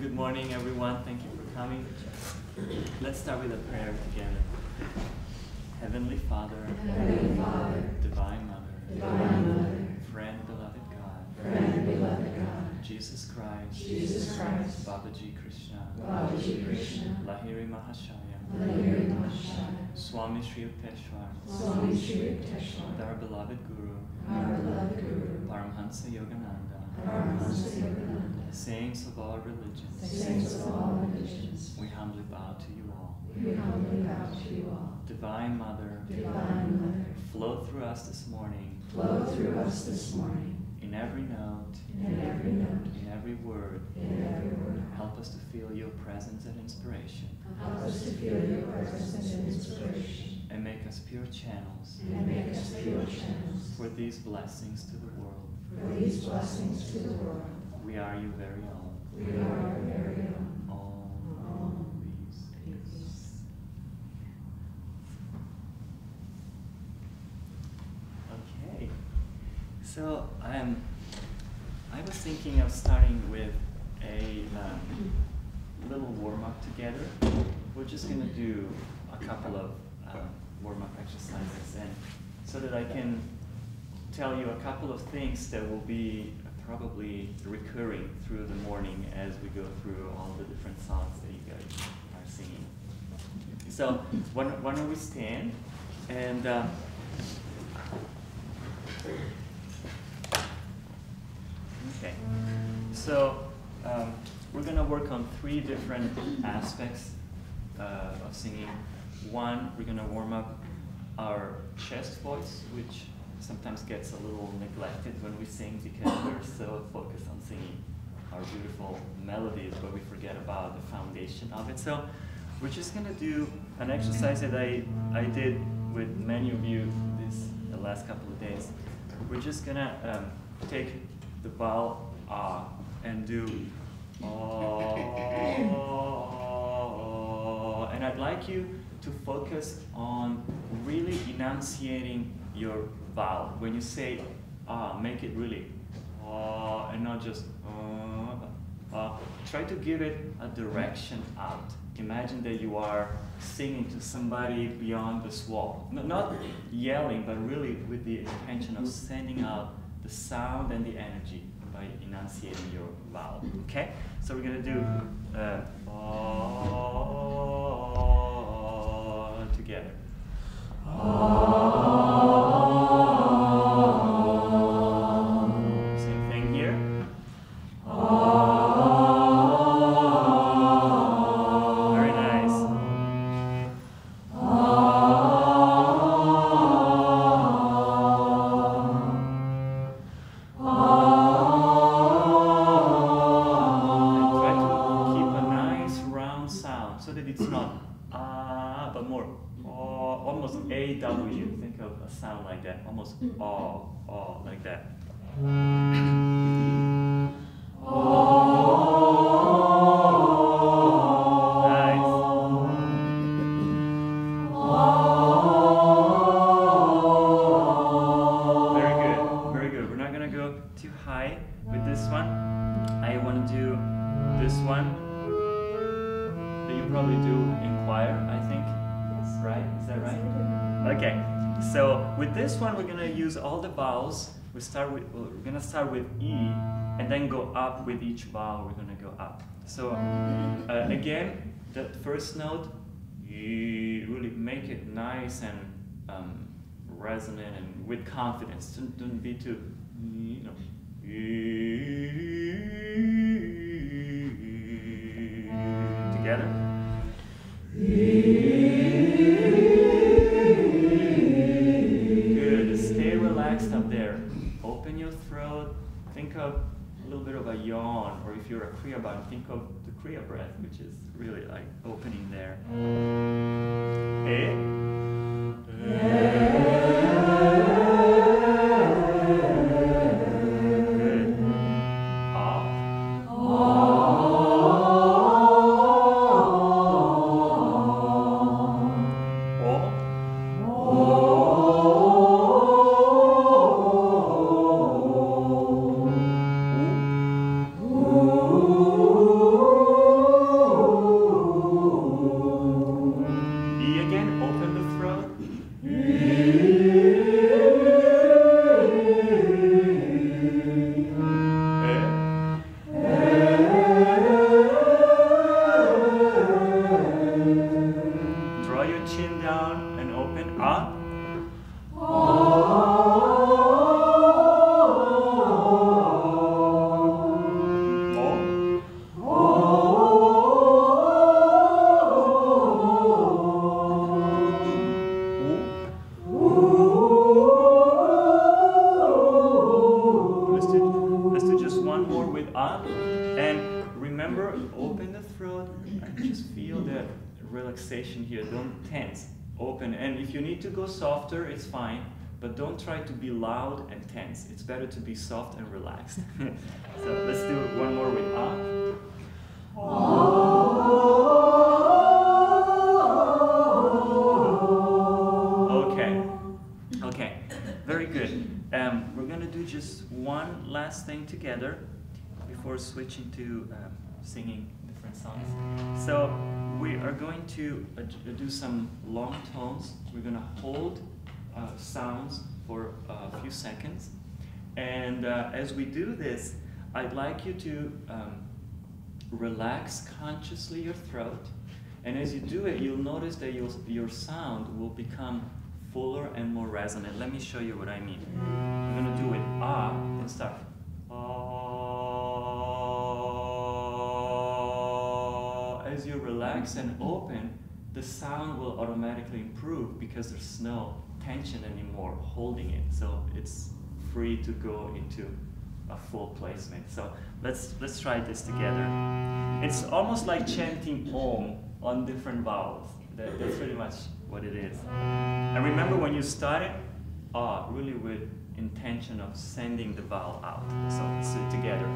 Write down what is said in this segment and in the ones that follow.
Good morning, everyone. Thank you for coming. Let's start with a prayer together. Heavenly Father, Heavenly Father, Divine Mother, Divine Mother, Friend, beloved God, Friend, beloved God, Jesus Christ, Jesus Christ, Babaji Krishna, Babaji Krishna, Lahiri Mahashaya, Lahiri Mahashaya, Swami Shri Yukteswar, Swami Shri Yukteswar, our beloved Guru, our beloved Guru, Paramhansa Yogananda, Paramhansa Yogananda, saints of all religions, saints of all religions, we humbly bow to you all. we humbly bow to you all. Divine Mother, Divine Mother, flow through us this morning, flow through us this morning, in every note, in every note, in every word. in every word. Help us to feel your presence and inspiration, Help us to feel your presence and inspiration, and make us pure channels and make us pure channels for these blessings to the world. for these blessings to the world. We are your very own. We are our very own. All these. Peace. Okay, so I was thinking of starting with a little warm-up together. We're just going to do a couple of warm-up exercises, and so that I can tell you a couple of things that will be probably recurring through the morning as we go through all the different songs that you guys are singing. So why don't we stand, and okay, so we're going to work on three different aspects of singing. One, we're going to warm up our chest voice, which sometimes gets a little neglected when we sing because we're so focused on singing our beautiful melodies, but we forget about the foundation of it. So we're just going to do an exercise that I did with many of you the last couple of days. We're just going to take the vowel ah and do ah, and I'd like you to focus on really enunciating your vowel. When you say ah, make it really ah, and not just try to give it a direction out. Imagine that you are singing to somebody beyond this wall. Not yelling, but really with the intention of sending out the sound and the energy by enunciating your vowel. Okay? So we're going to do together. Same thing here. Very nice. And try to keep a nice round sound so that it's not ah, but more almost AW. Think of a sound like that, almost like that. Nice. Very good, very good. We're not gonna go too high with this one. I want to do this one that you probably do in choir, I think. Right? Is that right? Okay. So with this one, we're gonna use all the vowels. We're gonna start with E, and then go up with each vowel. We're gonna go up. So again, the first note, E, really make it nice and resonant and with confidence. Don't be too, you know. Together. Good. Stay relaxed up there. Open your throat. Think of a little bit of a yawn, or if you're a Kriya Bhavan, think of the Kriya breath, which is really like opening there. Good. Ah. Oh. remember, open the throat and just feel that relaxation here. Don't tense. Open. And if you need to go softer, it's fine. But don't try to be loud and tense. It's better to be soft and relaxed. So let's do one more with ah. Okay. Okay. Very good. We're gonna do just one last thing together before switching to singing different songs. So we are going to do some long tones. We're gonna hold sounds for a few seconds, and as we do this, I'd like you to relax consciously your throat, and as you do it, you'll notice that your sound will become fuller and more resonant. Let me show you what I mean. I'm gonna do it ah and start. As you relax and open, the sound will automatically improve because there's no tension anymore holding it, so it's free to go into a full placement. So let's try this together. It's almost like chanting Om on different vowels. That's pretty much what it is. And remember, when you start it, really with intention of sending the vowel out. So let's do it together.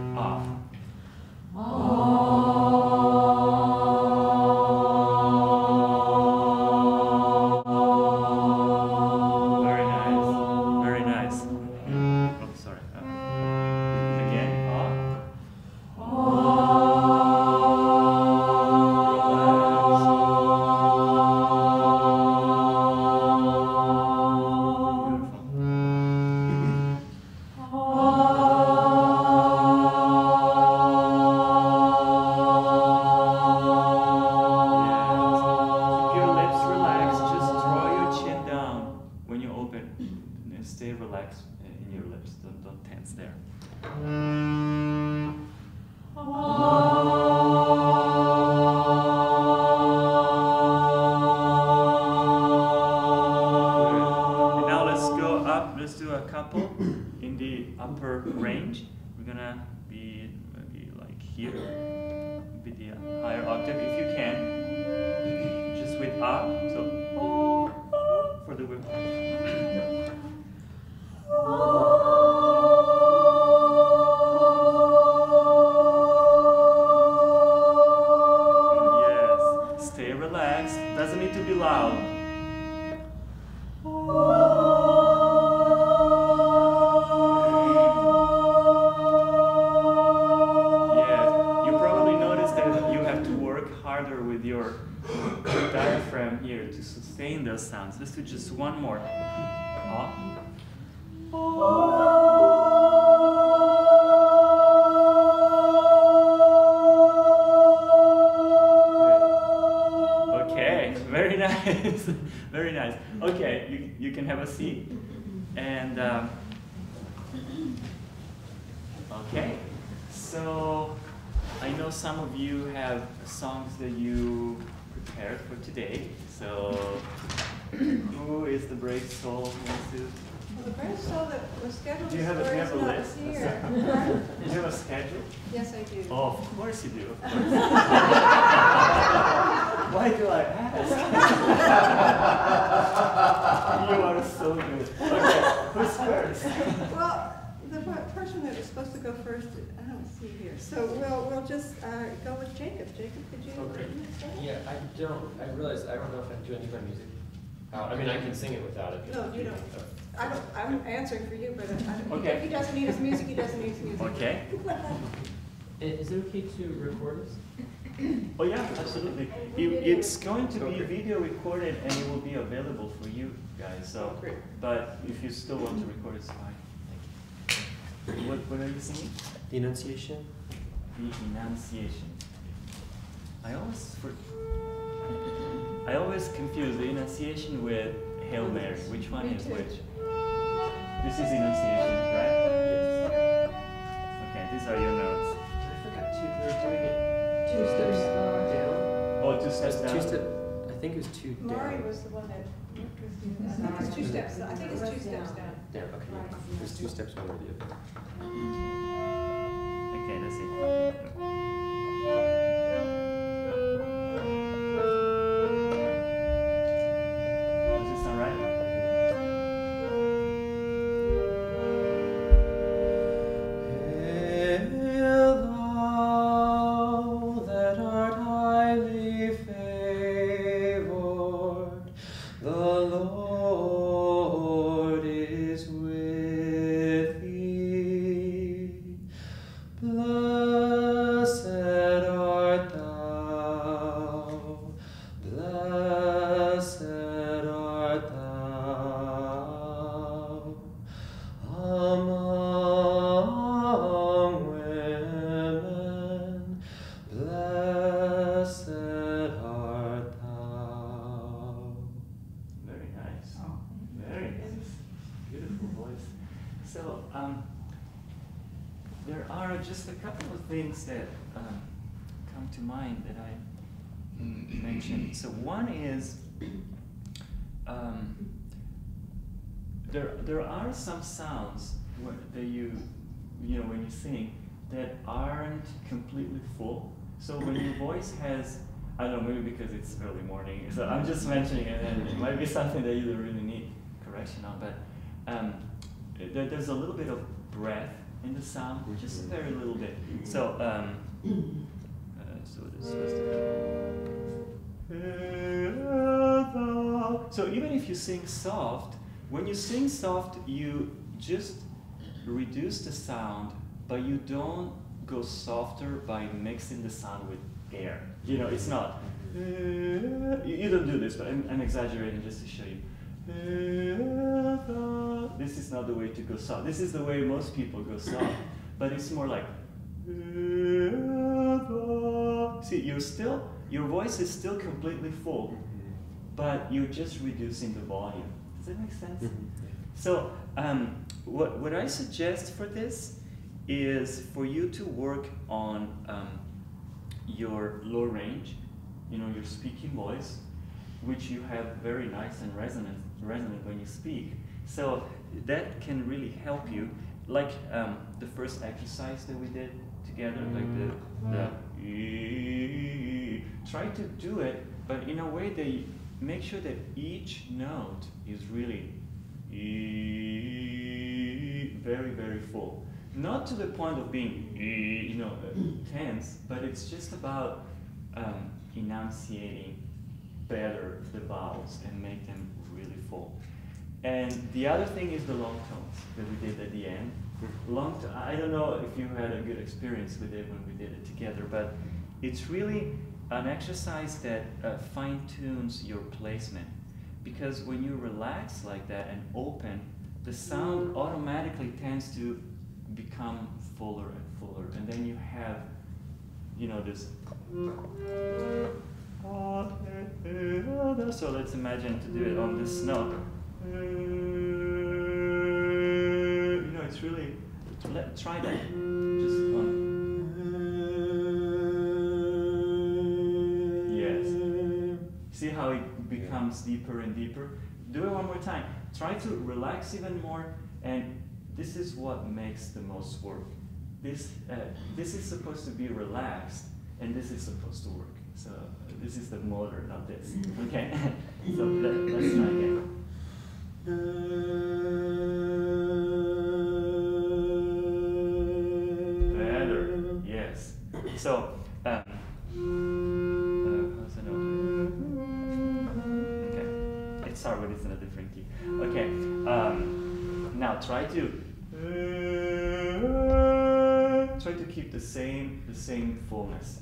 Stay relaxed in your lips. Don't tense there. And now let's go up. Let's do a couple in the upper range. We're gonna be maybe like here, with the higher octave if you can. Just with up. So for the whip. Doesn't need to be loud. Yes, you probably noticed that you have to work harder with your diaphragm here to sustain those sounds. Let's do just one more. Very nice, very nice. Okay, you can have a seat. And okay, so I know some of you have songs that you prepared for today. So who is the brave soul who wants to? Well, the brave soul that was scheduled Do you have a list? Do you have a schedule? Yes, I do. Oh, of course you do. Of course. Why do I ask? You are so good. Okay, who's first? Well, the person that was supposed to go first, I don't see here. So we'll just go with Jacob. Jacob, could you? Okay. Yeah, I realized I don't know if I do any of my music. I mean, I can sing it without it. No, you don't. I'm answering for you, but Okay. if he doesn't need his music, he doesn't need his music. Okay. Is it okay to record this? Oh yeah, absolutely. It's going to be video recorded and it will be available for you guys. So, but if you still want to record, it's fine. Thank you. What are you singing? The Annunciation. The Annunciation. I always confuse the Annunciation with Hail Mary. Which one is which? This is Annunciation, right? Yes. Okay, these are your notes. I forgot we were doing it 2 steps down. Oh, 2 steps down. I think it was 2 down. Laurie was the one that worked with you. I think it's 2 steps. I think it's 2 steps down. Down, okay. There's 2 steps one or the other. Okay, let's see. things that come to mind that I can mention. So one is there are some sounds that you know when you sing that aren't completely full. So when your voice has, I don't know, maybe because it's early morning, so I'm just mentioning it, and it might be something that you don't really need correction on, but there's a little bit of breath in the sound, just a very little bit. So, so this was so even if you sing soft, when you sing soft, you just reduce the sound, but you don't go softer by mixing the sound with air. You know, it's not. You don't do this, but I'm exaggerating just to show you. This is not the way to go soft. This is the way most people go soft, but it's more like. See, your voice is still completely full, but you're just reducing the volume. Does that make sense? So, what I suggest for this is for you to work on your low range, you know, your speaking voice, which you have very nice and resonant when you speak. So that can really help you. Like the first exercise that we did together, like the try to do it, but in a way that you make sure that each note is really very, very full. Not to the point of being, you know, tense, but it's just about enunciating better the vowels and make them really full. And the other thing is the long tones that we did at the end. I don't know if you had a good experience with it when we did it together, but it's really an exercise that fine-tunes your placement. Because when you relax like that and open, the sound automatically tends to become fuller and fuller, and then you have, you know, this. So let's imagine to do it on this note. You know, it's really. Try that. Just on. Yes. See how it becomes deeper and deeper. Do it one more time. Try to relax even more, and this is what makes the most work. This is supposed to be relaxed, and this is supposed to work. So this is the motor, not this. Okay? So let's try again. Better. Yes. So how's the note? Okay. It's hard when it's in a different key. Okay. Now try to keep the same fullness.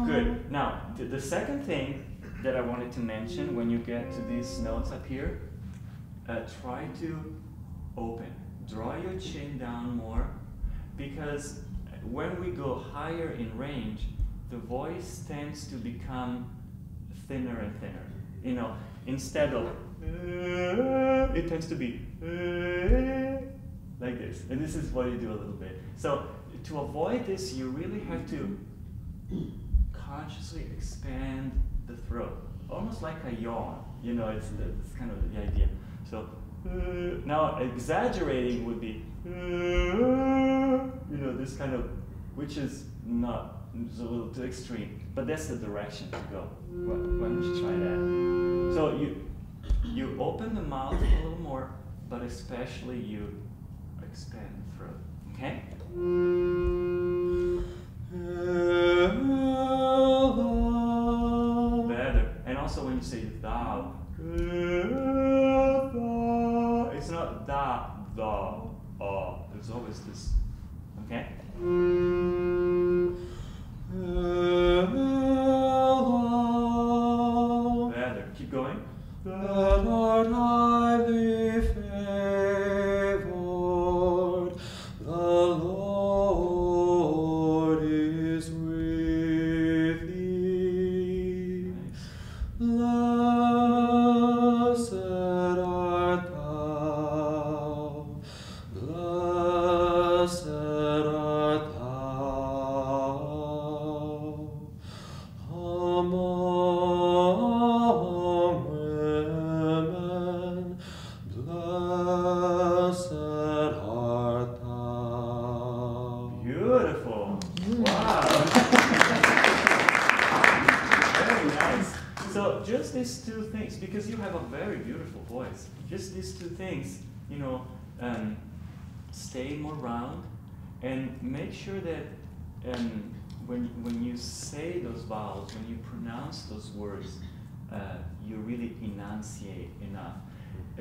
Good. Now the second thing that I wanted to mention when you get to these notes up here, try to open. Draw your chin down more, because when we go higher in range, the voice tends to become thinner and thinner. You know, instead of it tends to be like this, and this is what you do a little bit. So to avoid this, you really have to consciously expand the throat, almost like a yawn. You know, it's kind of the idea. So now exaggerating would be, you know, this kind of, which is not, it's a little too extreme, but that's the direction to go. Why don't you try that? So you open the mouth a little more, but especially you expand the throat. Okay? Better. And also when you say thou, it's not da, there's always this. Okay? Better. Keep going. The Lord highly favored, the Lord is with thee. Nice. Blessed art thou just these two things, because you have a very beautiful voice. Just these two things, you know, stay more round, and make sure that when you say those vowels, when you pronounce those words, you really enunciate enough.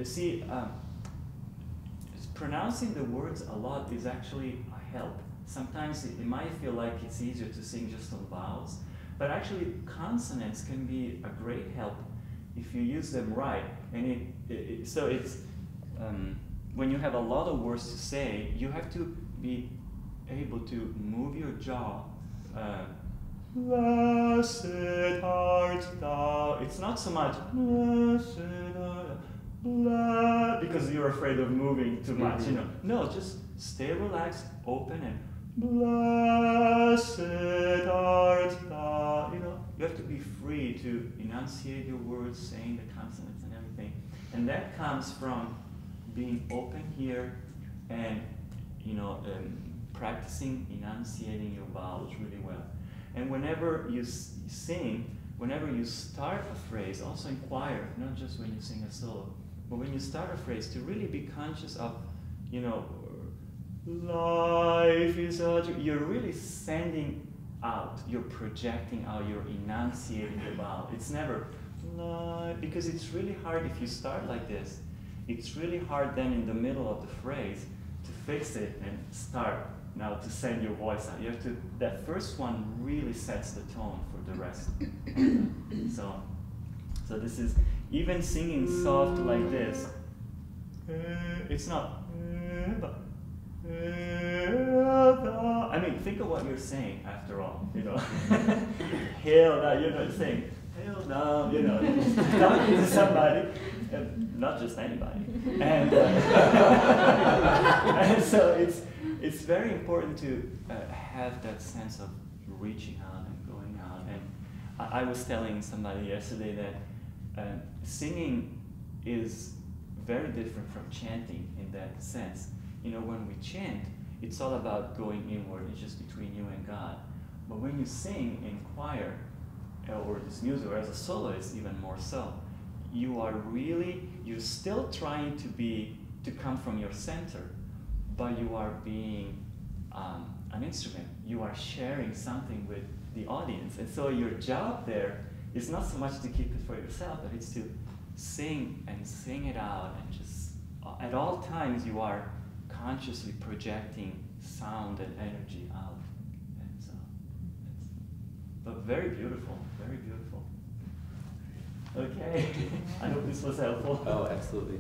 See, pronouncing the words a lot is actually a help. Sometimes it might feel like it's easier to sing just on vowels, but actually consonants can be a great help if you use them right. And so it's when you have a lot of words to say, you have to be able to move your jaw. Blessed art thou. It's not so much blessed art thou, because you're afraid of moving too much. You know, no, just stay relaxed, open, and blessed art thou. You know, you have to be free to enunciate your words, saying the consonants and everything, and that comes from being open here and, you know, practicing enunciating your vowels really well. And whenever you sing, whenever you start a phrase, also in choir, not just when you sing a solo, but when you start a phrase, to really be conscious of, you know, life is a joy. You're really sending out, you're projecting out, you're enunciating the vowel. It's never life, because it's really hard if you start like this. It's really hard then in the middle of the phrase to fix it and start now to send your voice out. You have to, that first one really sets the tone for the rest. So this is, even singing soft like this, it's not, but, I mean, think of what you're saying after all, you know. Hail down, you're not saying, hail down, you know, talking to somebody, not just anybody. And, and so it's very important to have that sense of reaching out and going out. And I was telling somebody yesterday that singing is very different from chanting in that sense. You know, when we chant, it's all about going inward. It's just between you and God. But when you sing in choir, or this music, or as a soloist even more so, you are really, you're still trying to come from your center, but you are being an instrument. You are sharing something with the audience. And so your job there is not so much to keep it for yourself, but it's to sing and sing it out, and just, at all times you are consciously projecting sound and energy out. And so, but very beautiful, very beautiful. Okay, I hope this was helpful. Oh, absolutely.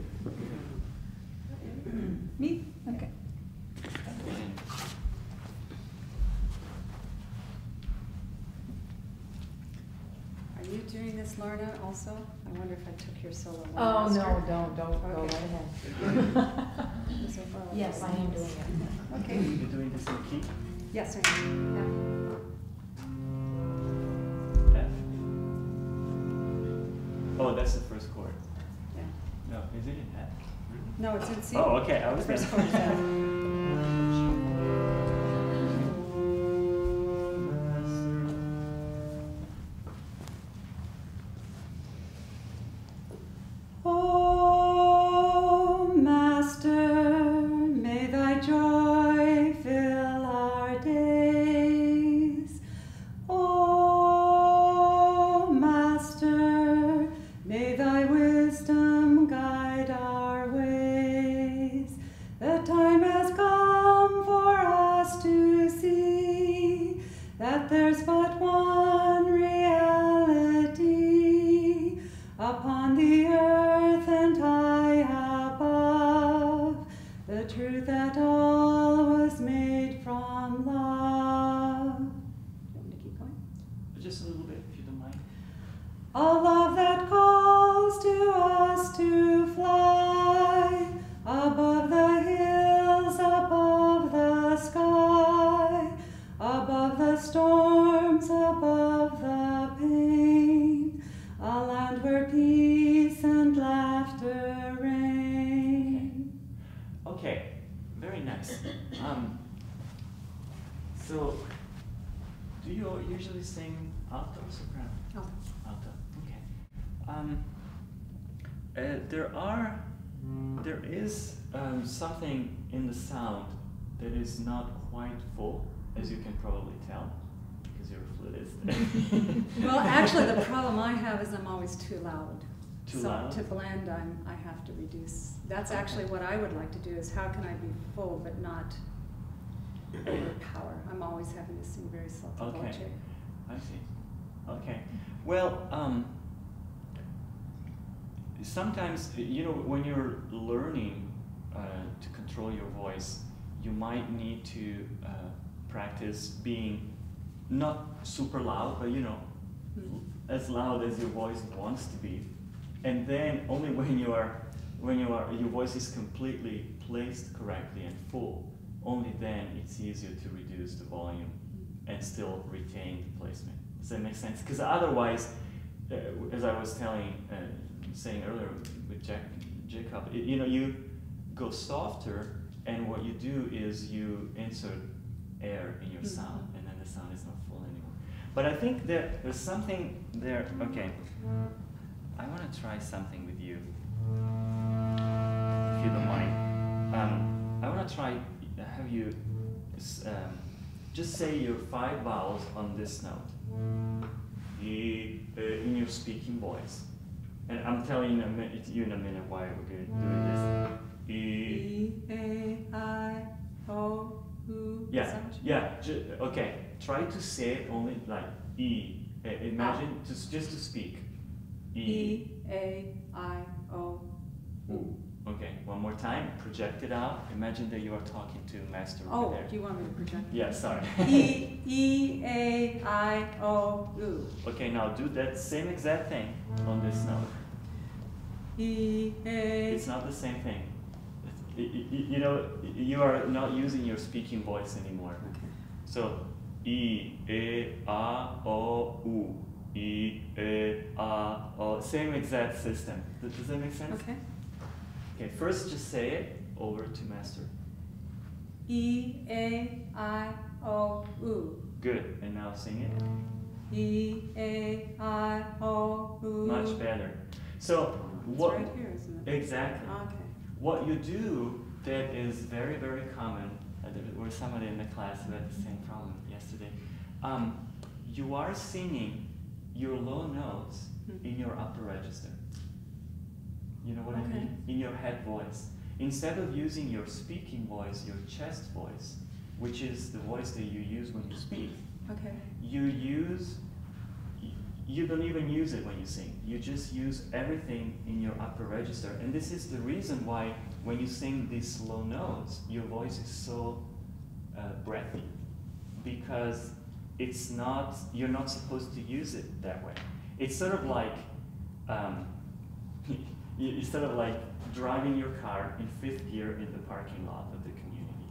Me? Okay. Are you doing this, Lorna, also? I wonder if I took your solo one. Oh, last no, year. don't go Okay. right ahead. So far, Yes, I am doing it. Okay. You're doing this in key? Yes, I am. F? Oh, that's the first chord. Yeah. No, is it in F? No, it's in C. Oh, okay, I was The first gonna- chord is F. Oh, Master, may thy joy fill our days. Oh, Master, may thy wisdom guide our ways. The time has come for us to see that there's but one reality upon the earth and high above, the truth that all was made from love. You want me to keep going? Just a little bit, if you don't mind. A love that calls to us to fly above the hills, above the sky, above the storms, above the pain, a land where peace and laughter reign. Okay, very nice. So, do you usually sing alto or soprano? Alto. Alto, okay. There is something in the sound that is not quite full, as you can probably tell, because you're a flutist. Well, actually, the problem I have is I'm always too loud. Too so loud? to blend, I have to reduce. That's actually what I would like to do, is how can I be full but not overpower? I'm always having to sing very sotto Okay. voce. I see. Okay. Well, sometimes, you know, when you're learning to control your voice, you might need to practice being not super loud, but you know, as loud as your voice wants to be. And then only when your voice is completely placed correctly and full, only then it's easier to reduce the volume and still retain the placement. Does that make sense? Because otherwise, as I was saying earlier with Jacob, you know, you go softer, and what you do is you insert air in your sound, and then the sound is not full anymore. But I think there's something there. Okay, I want to try something with you, if you don't mind. I want to try have you just say your 5 vowels on this note in your speaking voice. And I'm telling you in a minute why we're doing this. E, A, I, O, U. Yeah, yeah. Okay. Try to say it only like E. Imagine just to speak. E, A, I, O, U. Okay. One more time. Project it out. Imagine that you are talking to Master over Oh, there. do you want me to project? Yeah. Sorry. E, A, I, O, U. Okay. Now do that same exact thing on this note. E, A. It's not the same thing. You know, you are not using your speaking voice anymore. Okay. So, E, A, O, U. E, A, O. Same exact system. Does that make sense? Okay. Okay, first just say it over to Master. E, A, I, O, U. Good. And now sing it. E, A, I, O, U. Much better. So, what? It's right here, isn't it? Exactly. Okay. What you do that is very, very common, there was somebody in the class who had the same problem yesterday. You are singing your low notes in your upper register. You know what I mean? In your head voice. Instead of using your speaking voice, your chest voice, which is the voice that you use when you speak, Okay. you don't even use it when you sing. You just use everything in your upper register. And this is the reason why when you sing these low notes, your voice is so breathy. Because you're not supposed to use it that way. It's sort of like, it's sort of like driving your car in 5th gear in the parking lot of the community.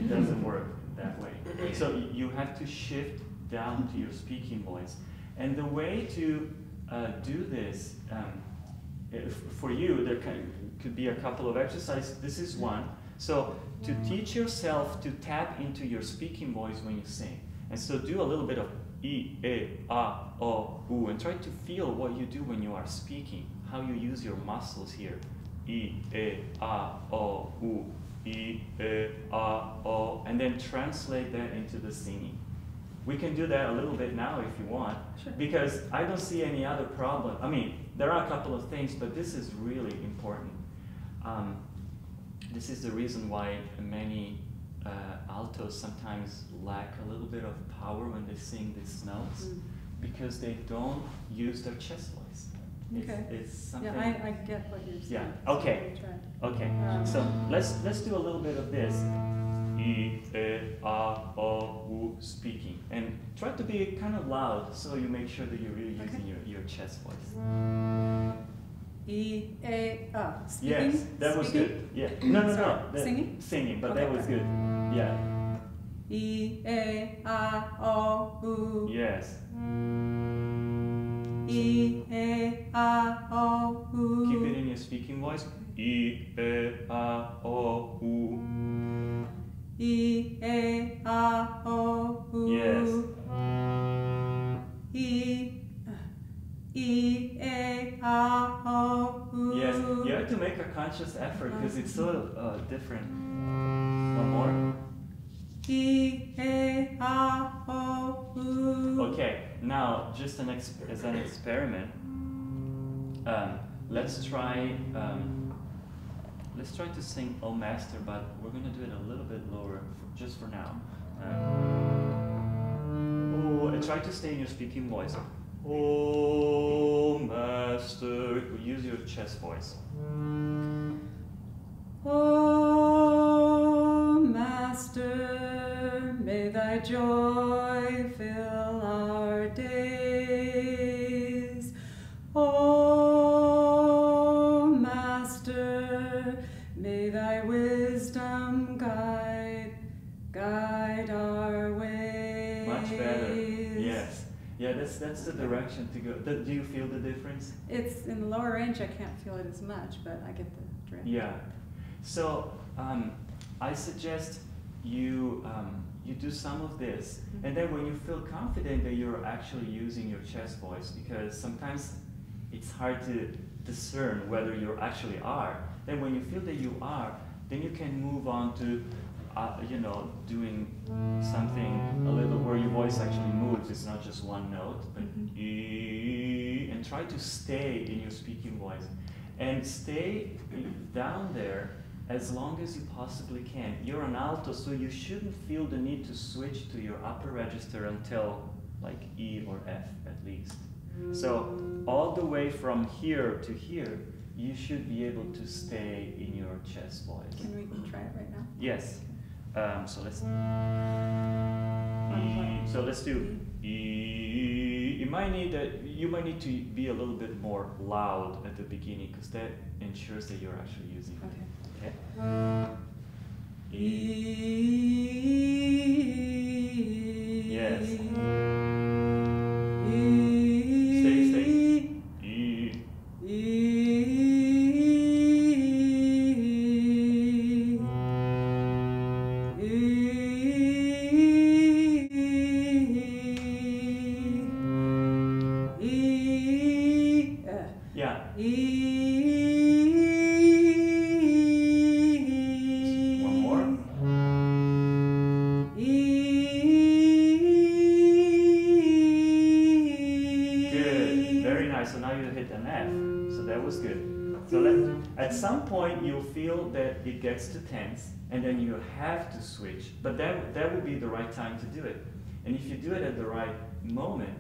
It doesn't work that way. So you have to shift down to your speaking voice. And the way to do this, for you, there could be a couple of exercises. This is one. So to teach yourself to tap into your speaking voice when you sing. And so do a little bit of E, A, O, U, and try to feel what you do when you are speaking, how you use your muscles here. E, A, O, U, E, A, O, and then translate that into the singing. We can do that a little bit now if you want, Sure. because I don't see any other problem. I mean, there are a couple of things, but this is really important. This is the reason why many altos sometimes lack a little bit of power when they sing these notes, because they don't use their chest voice. Okay. It's something. Yeah, I get what you're saying. Yeah. Okay. Okay. So let's do a little bit of this. E, A, O, U, speaking. And try to be kind of loud so you make sure that you're really using your chest voice. E, A, speaking? Yes, that was good. Yeah. No. Sorry, singing? Singing, but Okay, that was good. Yeah. E, A, O, U. Yes. E, A, O, U. Keep it in your speaking voice. E, A, O, U. E, A, O, U. Yes. E, A, conscious effort because it's so different. One more. E, A, A, O, U. Okay, now just as an experiment, let's try to sing "Oh Master," but we're gonna do it a little bit lower, just for now. And try to stay in your speaking voice. Oh Master, use your chest voice. Oh Master, may thy joy fill our days. Oh Master, may thy wisdom guide our ways. Much better. Yes. Yeah, that's the direction to go. Do you feel the difference? It's in the lower range. I can't feel it as much, but I get the drift. Yeah. So I suggest you do some of this, and then when you feel confident that you're actually using your chest voice, because sometimes it's hard to discern whether you actually are. Then when you feel that you are, then you can move on to doing something a little where your voice actually moves. It's not just one note, but and try to stay in your speaking voice and stay down there as long as you possibly can. You're an alto, so you shouldn't feel the need to switch to your upper register until like E or F at least. So all the way from here to here, you should be able to stay in your chest voice. Can we try it right now? Yes. So let's do E. You might need to be a little bit more loud at the beginning because that ensures that you're actually using it. Okay. E. Yes. Stay. E. Yeah. One more. Good. Very nice. So now you hit an F. So that was good. So at some point you'll feel that it gets to tense, and then you have to switch. But that would be the right time to do it. And if you do it at the right moment,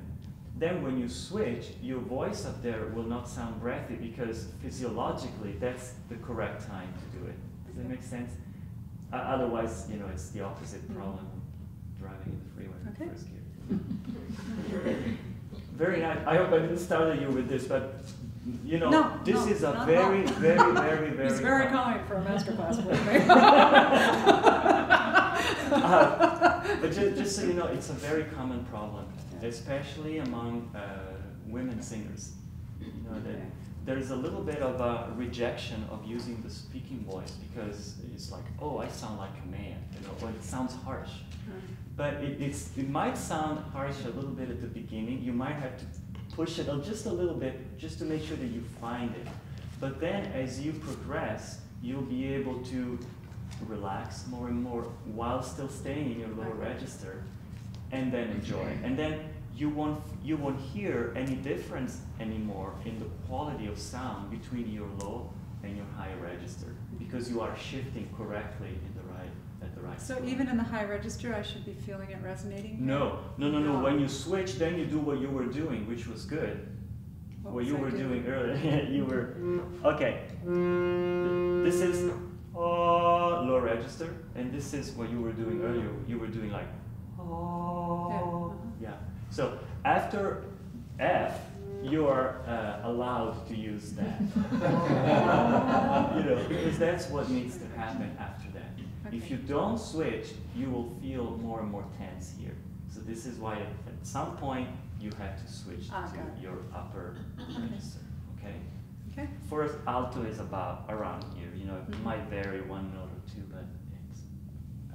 then when you switch, your voice up there will not sound breathy because physiologically that's the correct time to do it. Does that make sense? Otherwise, it's the opposite problem driving in the freeway in first gear. Very nice. I hope I didn't start you with this, but this is a very, very, very, very. He's very kind for a masterclass with me. But just so you know, it's a very common problem, especially among women singers. That there's a little bit of a rejection of using the speaking voice because it's like, oh, I sound like a man, or it sounds harsh. But it might sound harsh a little bit at the beginning. You might have to push it just a little bit just to make sure that you find it. But then as you progress, you'll be able to relax more and more while still staying in your lower register, and then enjoy. And then you won't hear any difference anymore in the quality of sound between your low and your high register because you are shifting correctly at the right So tone. even in the high register, I should be feeling it resonating? No. When you switch, then you do what you were doing, which was good. What you were doing earlier. You were okay. This is low register, and this is what you were doing earlier. You were doing like yeah. So after F, you are allowed to use that. Because that's what needs to happen after that. Okay. If you don't switch, you will feel more and more tense here. So this is why at some point you have to switch to your upper register. Okay. Okay. First, alto is around here. It might vary one note or two, but it's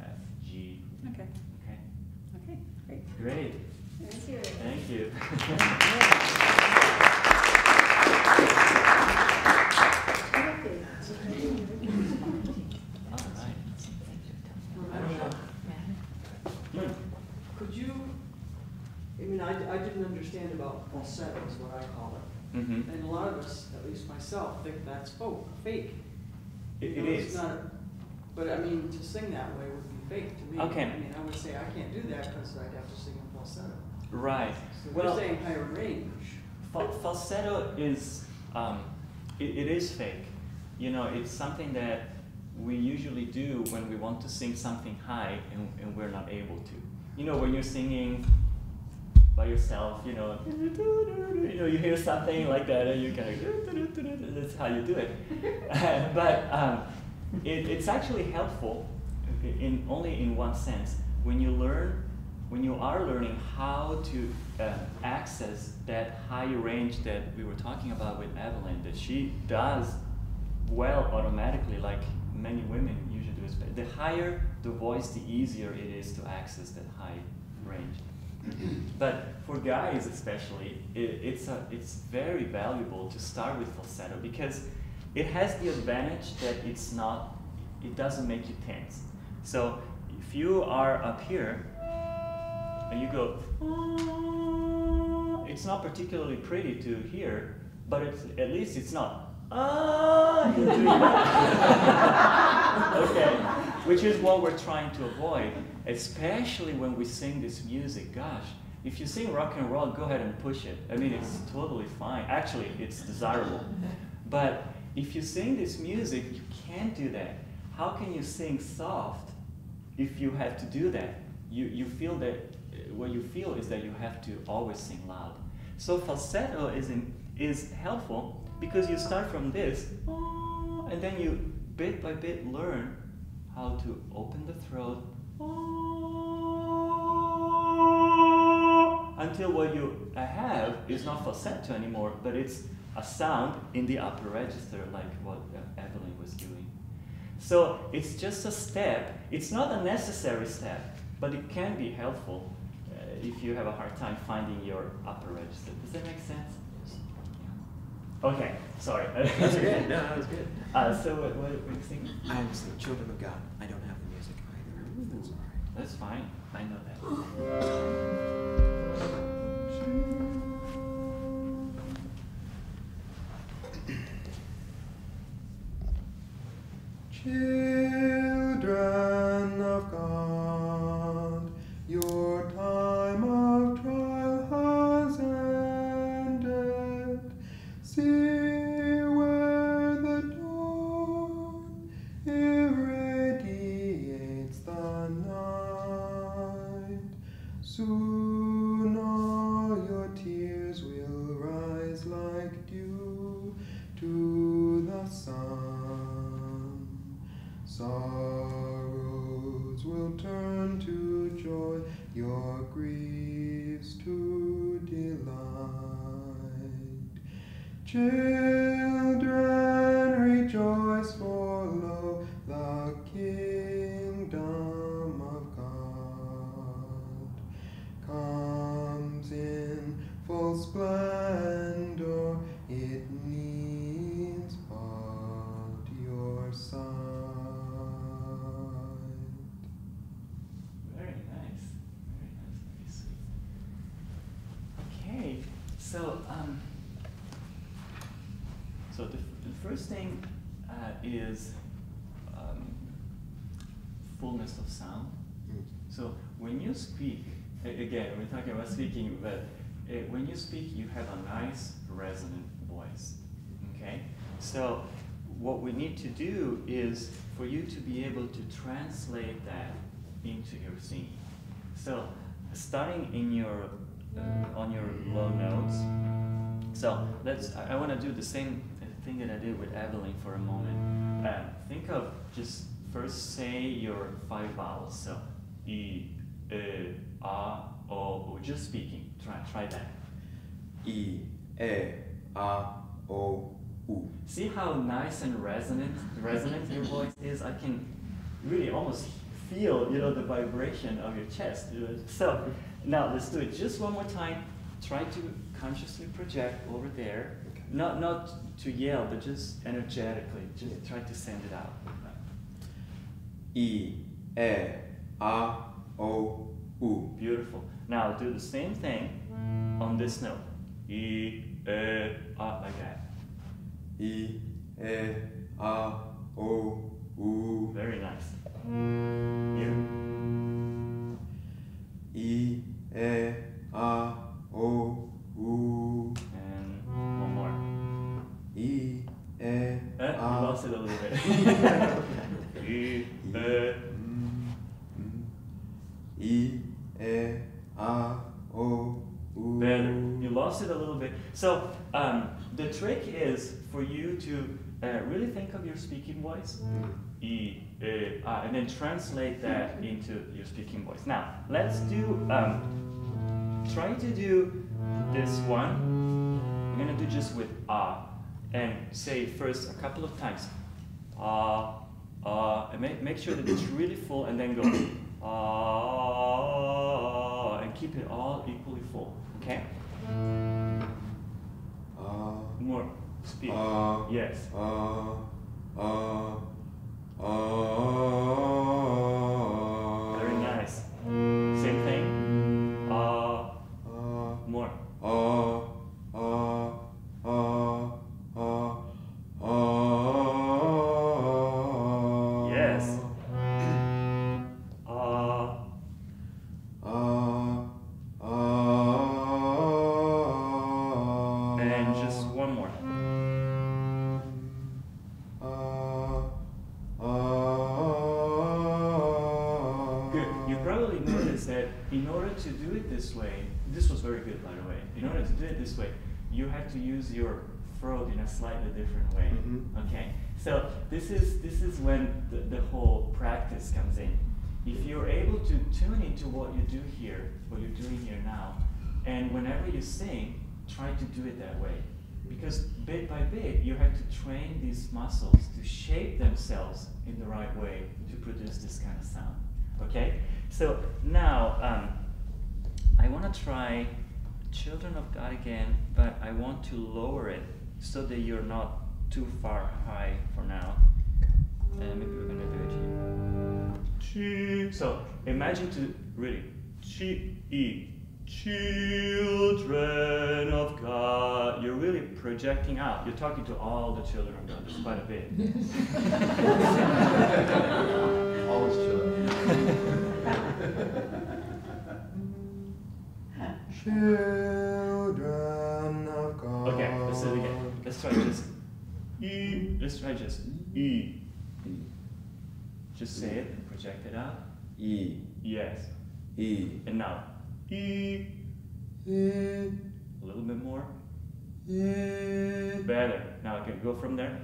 F, G. Okay. Okay. Okay. Great. Great. Thank you. Thank you. understand about falsetto is what I call it. Mm-hmm. And a lot of us, at least myself, think that's fake. It You know, is. It's not, but I mean, to sing that way would be fake to me. Okay. I mean, I would say I can't do that because I'd have to sing in falsetto. Right. So Well, you're saying higher range. Falsetto is, it is fake. You know, it's something that we usually do when we want to sing something high and we're not able to. You know, when you're singing by yourself, you know, you hear something like that and you kind of, that's how you do it. But it's actually helpful only in one sense. When you are learning how to access that high range that we were talking about with Evelyn, that she does well automatically, like many women usually do. The higher the voice, the easier it is to access that high range. But for guys especially, it's very valuable to start with falsetto because it has the advantage that it doesn't make you tense. So if you are up here and you go, it's not particularly pretty to hear, but at least it's not, you're doing that. Okay, which is what we're trying to avoid, especially when we sing this music. Gosh, if you sing rock and roll, go ahead and push it. I mean, it's totally fine. Actually, it's desirable. But if you sing this music, you can't do that. How can you sing soft if you have to do that? You feel that, what you feel is that you have to always sing loud. So falsetto is helpful because you start from this, and then you bit by bit learn how to open the throat, until what you have is not falsetto anymore, but it's a sound in the upper register, like what Evelyn was doing. So it's just a step. It's not a necessary step, but it can be helpful if you have a hard time finding your upper register. Does that make sense? Okay, sorry. That's good. No, that was good. So what do you think? I'm the Children of God. I don't have the music either. That's all right. That's fine. I know that. Children of God, your time of trial has ended. See where the dawn irradiates the night. Soon all your tears will rise like dew to the sun. Sorrows will turn to joy, your griefs to delight. Children, rejoice, for lo, the kingdom of God comes in full splendor. It needs but your sight. Very nice. Very nice. Very sweet. Okay. So the first thing is fullness of sound. So when you speak, again, we're talking about speaking, but when you speak, you have a nice resonant voice. Okay? So what we need to do is for you to be able to translate that into your singing. So starting in your on your low notes. So I want to do the same thing that I did with Evelyn for a moment. Think of just first say your 5 vowels. So I, A, O, just speaking. Try that. I, A, O, U. See how nice and resonant your voice is? I can really almost feel, the vibration of your chest. So now let's do it just one more time. Try to consciously project over there. Okay. Not to yell, but just energetically. Just try to send it out. I, A, O, U. Beautiful. Now do the same thing. on this note. E, like that. E, A, O, U. Very nice. Here. E, A, O, U. And one more. E, You lost it a little bit. E, E, A, O, U. Better. You lost it a little bit. So the trick is for you to really think of your speaking voice. E, and then translate that into your speaking voice. Now, let's do, try to do this one. I'm gonna do just with and say it first a couple of times. And make sure that it's really full, and then go, and keep it all equally full, okay? More, speak, yes. Very nice. Same thing. More. Yes. And just one more. Good. You probably noticed that in order to do it this way, this was very good by the way, in order to do it this way, you have to use your throat in a slightly different way. Okay, so this is when the whole practice comes in. If you're able to tune into what you do here, what you're doing here now, and whenever you sing, try to do it that way. Because bit by bit, you have to train these muscles to shape themselves in the right way to produce this kind of sound. Okay? So now, I want to try Children of God again, but I want to lower it so that you're not too far high for now. Maybe we're going to do it here. So imagine to really, children of God. You're really projecting out. You're talking to all the children of God. There's quite a bit. All his children. Children of God. Okay, let's do it again. Let's try just E. Let's try just E. Just say it and project it out. E. Yes. E. And now E. E. A little bit more. E. Better. Now I can go from there.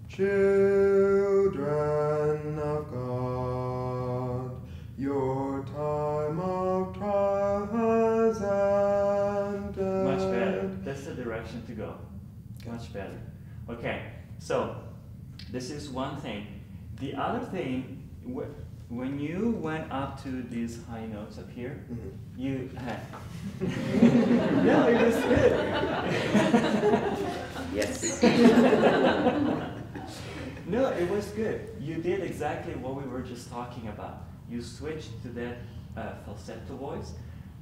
Children of God, your time of trial has ended. Much better. That's the direction to go. Much better. Okay, so this is one thing. The other thing, when you went up to these high notes up here, you had. No, it was good. Yes. No, it was good. You did exactly what we were just talking about. You switched to that falsetto voice.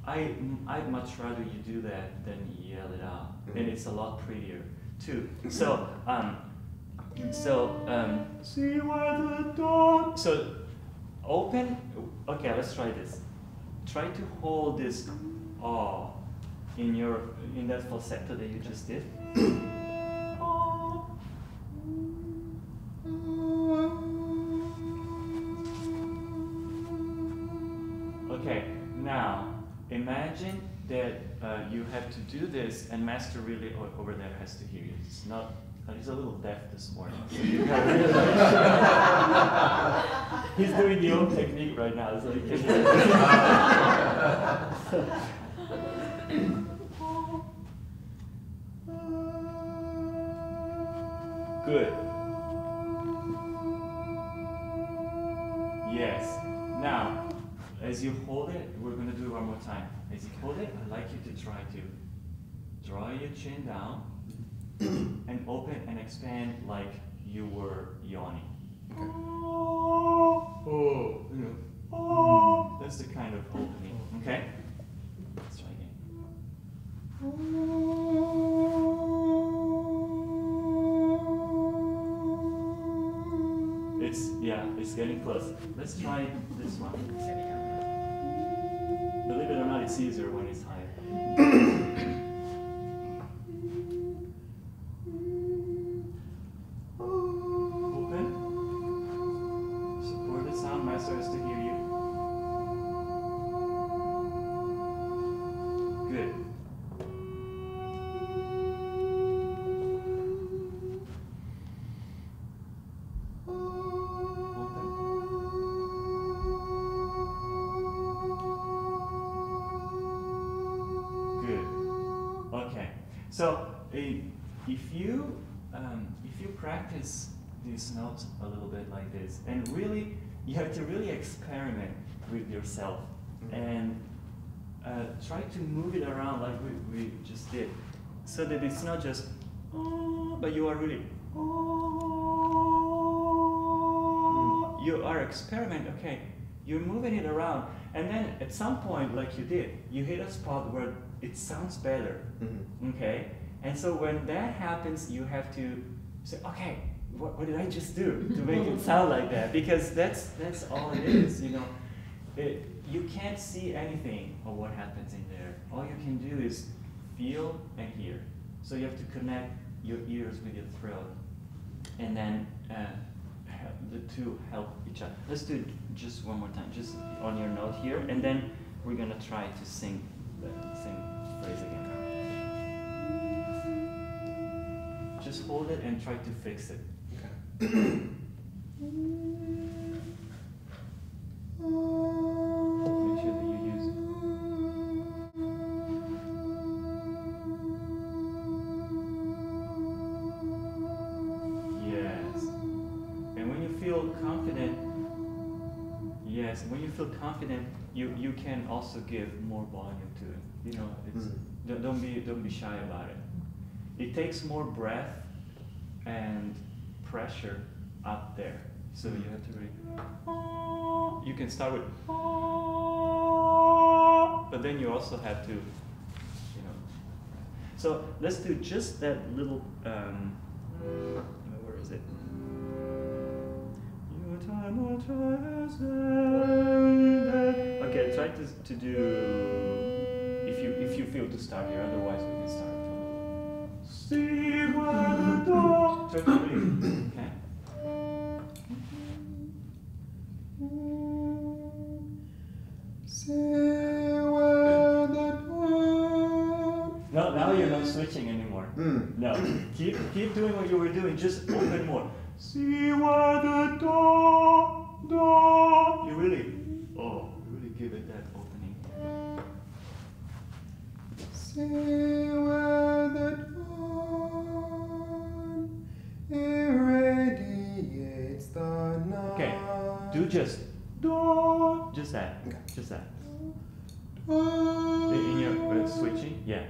I'd much rather you do that than yell it out, and it's a lot prettier too. So, see where the dawn. So, open. Okay, let's try this. Try to hold this in that falsetto that you just did. Okay, now imagine that you have to do this, and Master really over there has to hear you. It's not. He's a little deaf this morning. So you gotta really he's doing the old technique right now, so he can hear Good. Yes. Now, as you hold it, we're going to do it one more time. As you hold it, I'd like you to try to draw your chin down and open and expand like you were yawning. Okay. Oh, that's the kind of it's getting close. Let's try this one. Believe it or not, it's easier when it's higher. Open. Support the sound. Master has to hear you. Good. So if you practice these notes a little bit like this, and really you have to really experiment with yourself and try to move it around like we just did, so that it's not just oh, but you are really oh. You are experimenting. Okay, you're moving it around, and then at some point, like you did, you hit a spot where it sounds better. Okay, and so when that happens, you have to say, okay, what did I just do to make it sound like that? Because that's all it is, you know. You can't see anything of what happens in there. All you can do is feel and hear. So you have to connect your ears with your throat, and then the two help each other. Let's do it just one more time, just on your note here, and then we're gonna try to sing the same phrase again. Just hold it and try to fix it. Okay. Make sure that you use it. Yes. And when you feel confident, you can also give more volume to it. You know, it's, don't be shy about it. It takes more breath and pressure up there. So you have to really, you can start with, but then you also have to, you know. So let's do just that little, where is it? Your time will try as ended. Okay, try to do, if you feel to start here, otherwise we can start. See where the door. Try to breathe. Okay. See where the door. No, now you're not switching anymore. No, keep doing what you were doing. Just open more. See where the door. You really give it that opening. See where the dawn irradiates the night. Okay, do just that. Okay. Just that. In your switching, yeah.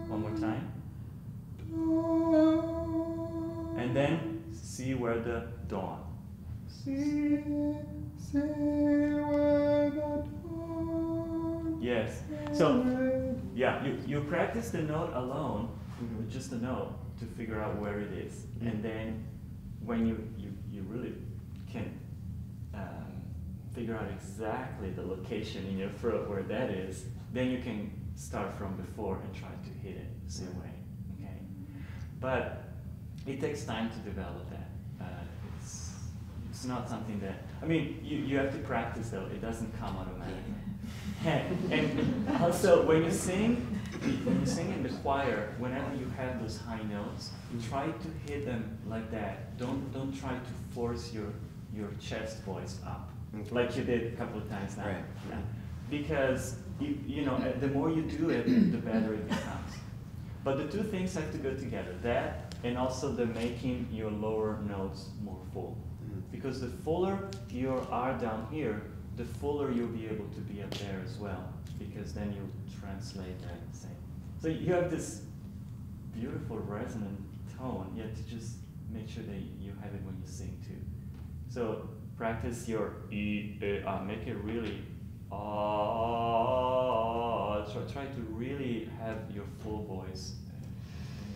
One more time. And then see where the dawn. See where the dawn. Yes. So yeah, you practice the note alone, with just the note, to figure out where it is, and then when you really can figure out exactly the location in your throat where that is, then you can start from before and try to hit it the same way. Okay, but it takes time to develop that. It's not something that, I mean, you have to practice though. It doesn't come automatically. And also when you sing in the choir, whenever you have those high notes, try to hit them like that. Don't try to force your chest voice up, like you did a couple of times now. Right. Yeah. Because you know, the more you do it, the better it becomes. But the two things have to go together. That and also the making your lower notes more full. Because the fuller you are down here, the fuller you'll be able to be up there as well, because then you translate that same. So you have this beautiful resonant tone, yet to just make sure that you have it when you sing too. So practice your make it really try to really have your full voice when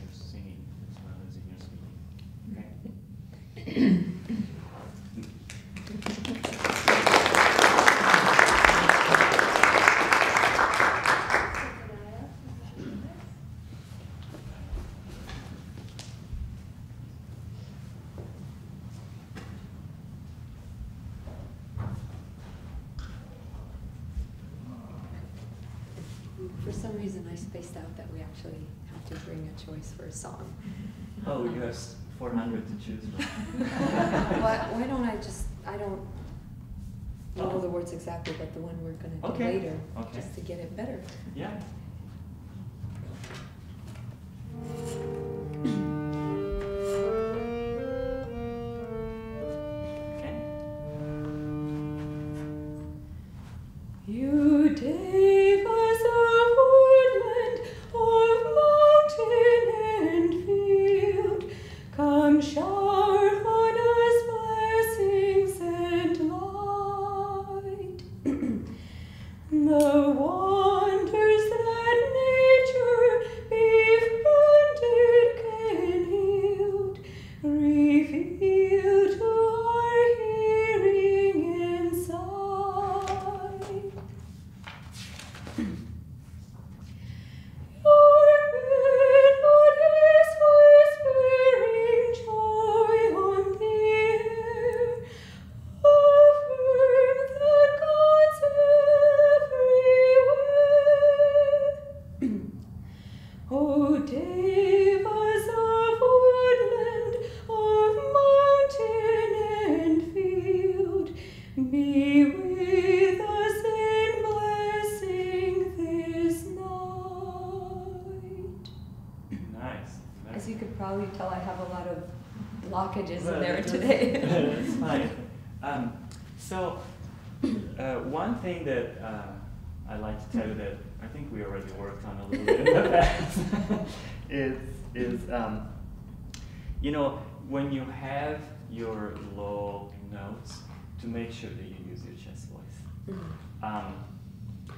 you're singing as well as in your speaking. Okay. reason I spaced out that we actually have to bring a choice for a song. Oh, you have 400 to choose from. Why don't I don't know the words exactly, but the one we're going to do later, just to get it better. Yeah. You devas of woodland, of mountain and field, come shower on us blessings and light. The wonders that nature befriended can yield, reveal to our hearing and sight. Your melodies whispering joy on the air, affirm that God's everywhere. Oh, devas of woodland, of mountain and field, be with us in blessing this night. Nice. As you could probably tell, I have a lot of blockages in there That's- today. That's fine. So, one thing that I'd like to tell you that I think we already worked on a little bit in the past is you know, when you have your low notes, to make sure that you use your chest voice.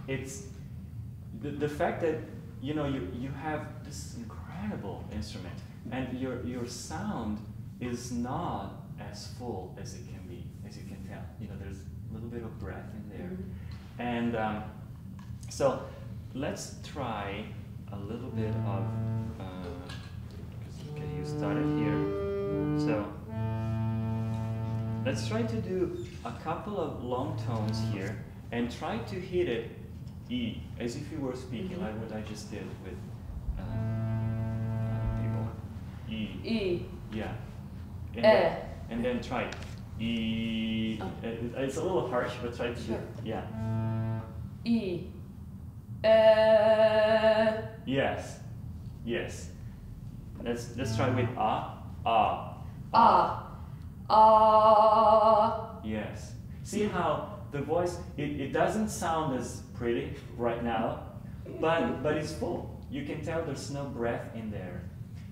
It's the fact that you know you have this incredible instrument and your sound is not as full as it can be, as you can tell. You know, there's a little bit of breath in there. And so let's try a little bit of, okay, you started here. So let's try to do a couple of long tones here and try to hit it E, as if you were speaking, like what I just did with people. E. E. Yeah. Eh. And then try E. It's a little harsh, but try to do Sure. yeah. E. Yes. Yes. Let's try with ah. Ah. Yes. See how the voice it doesn't sound as pretty right now, but it's full. You can tell there's no breath in there.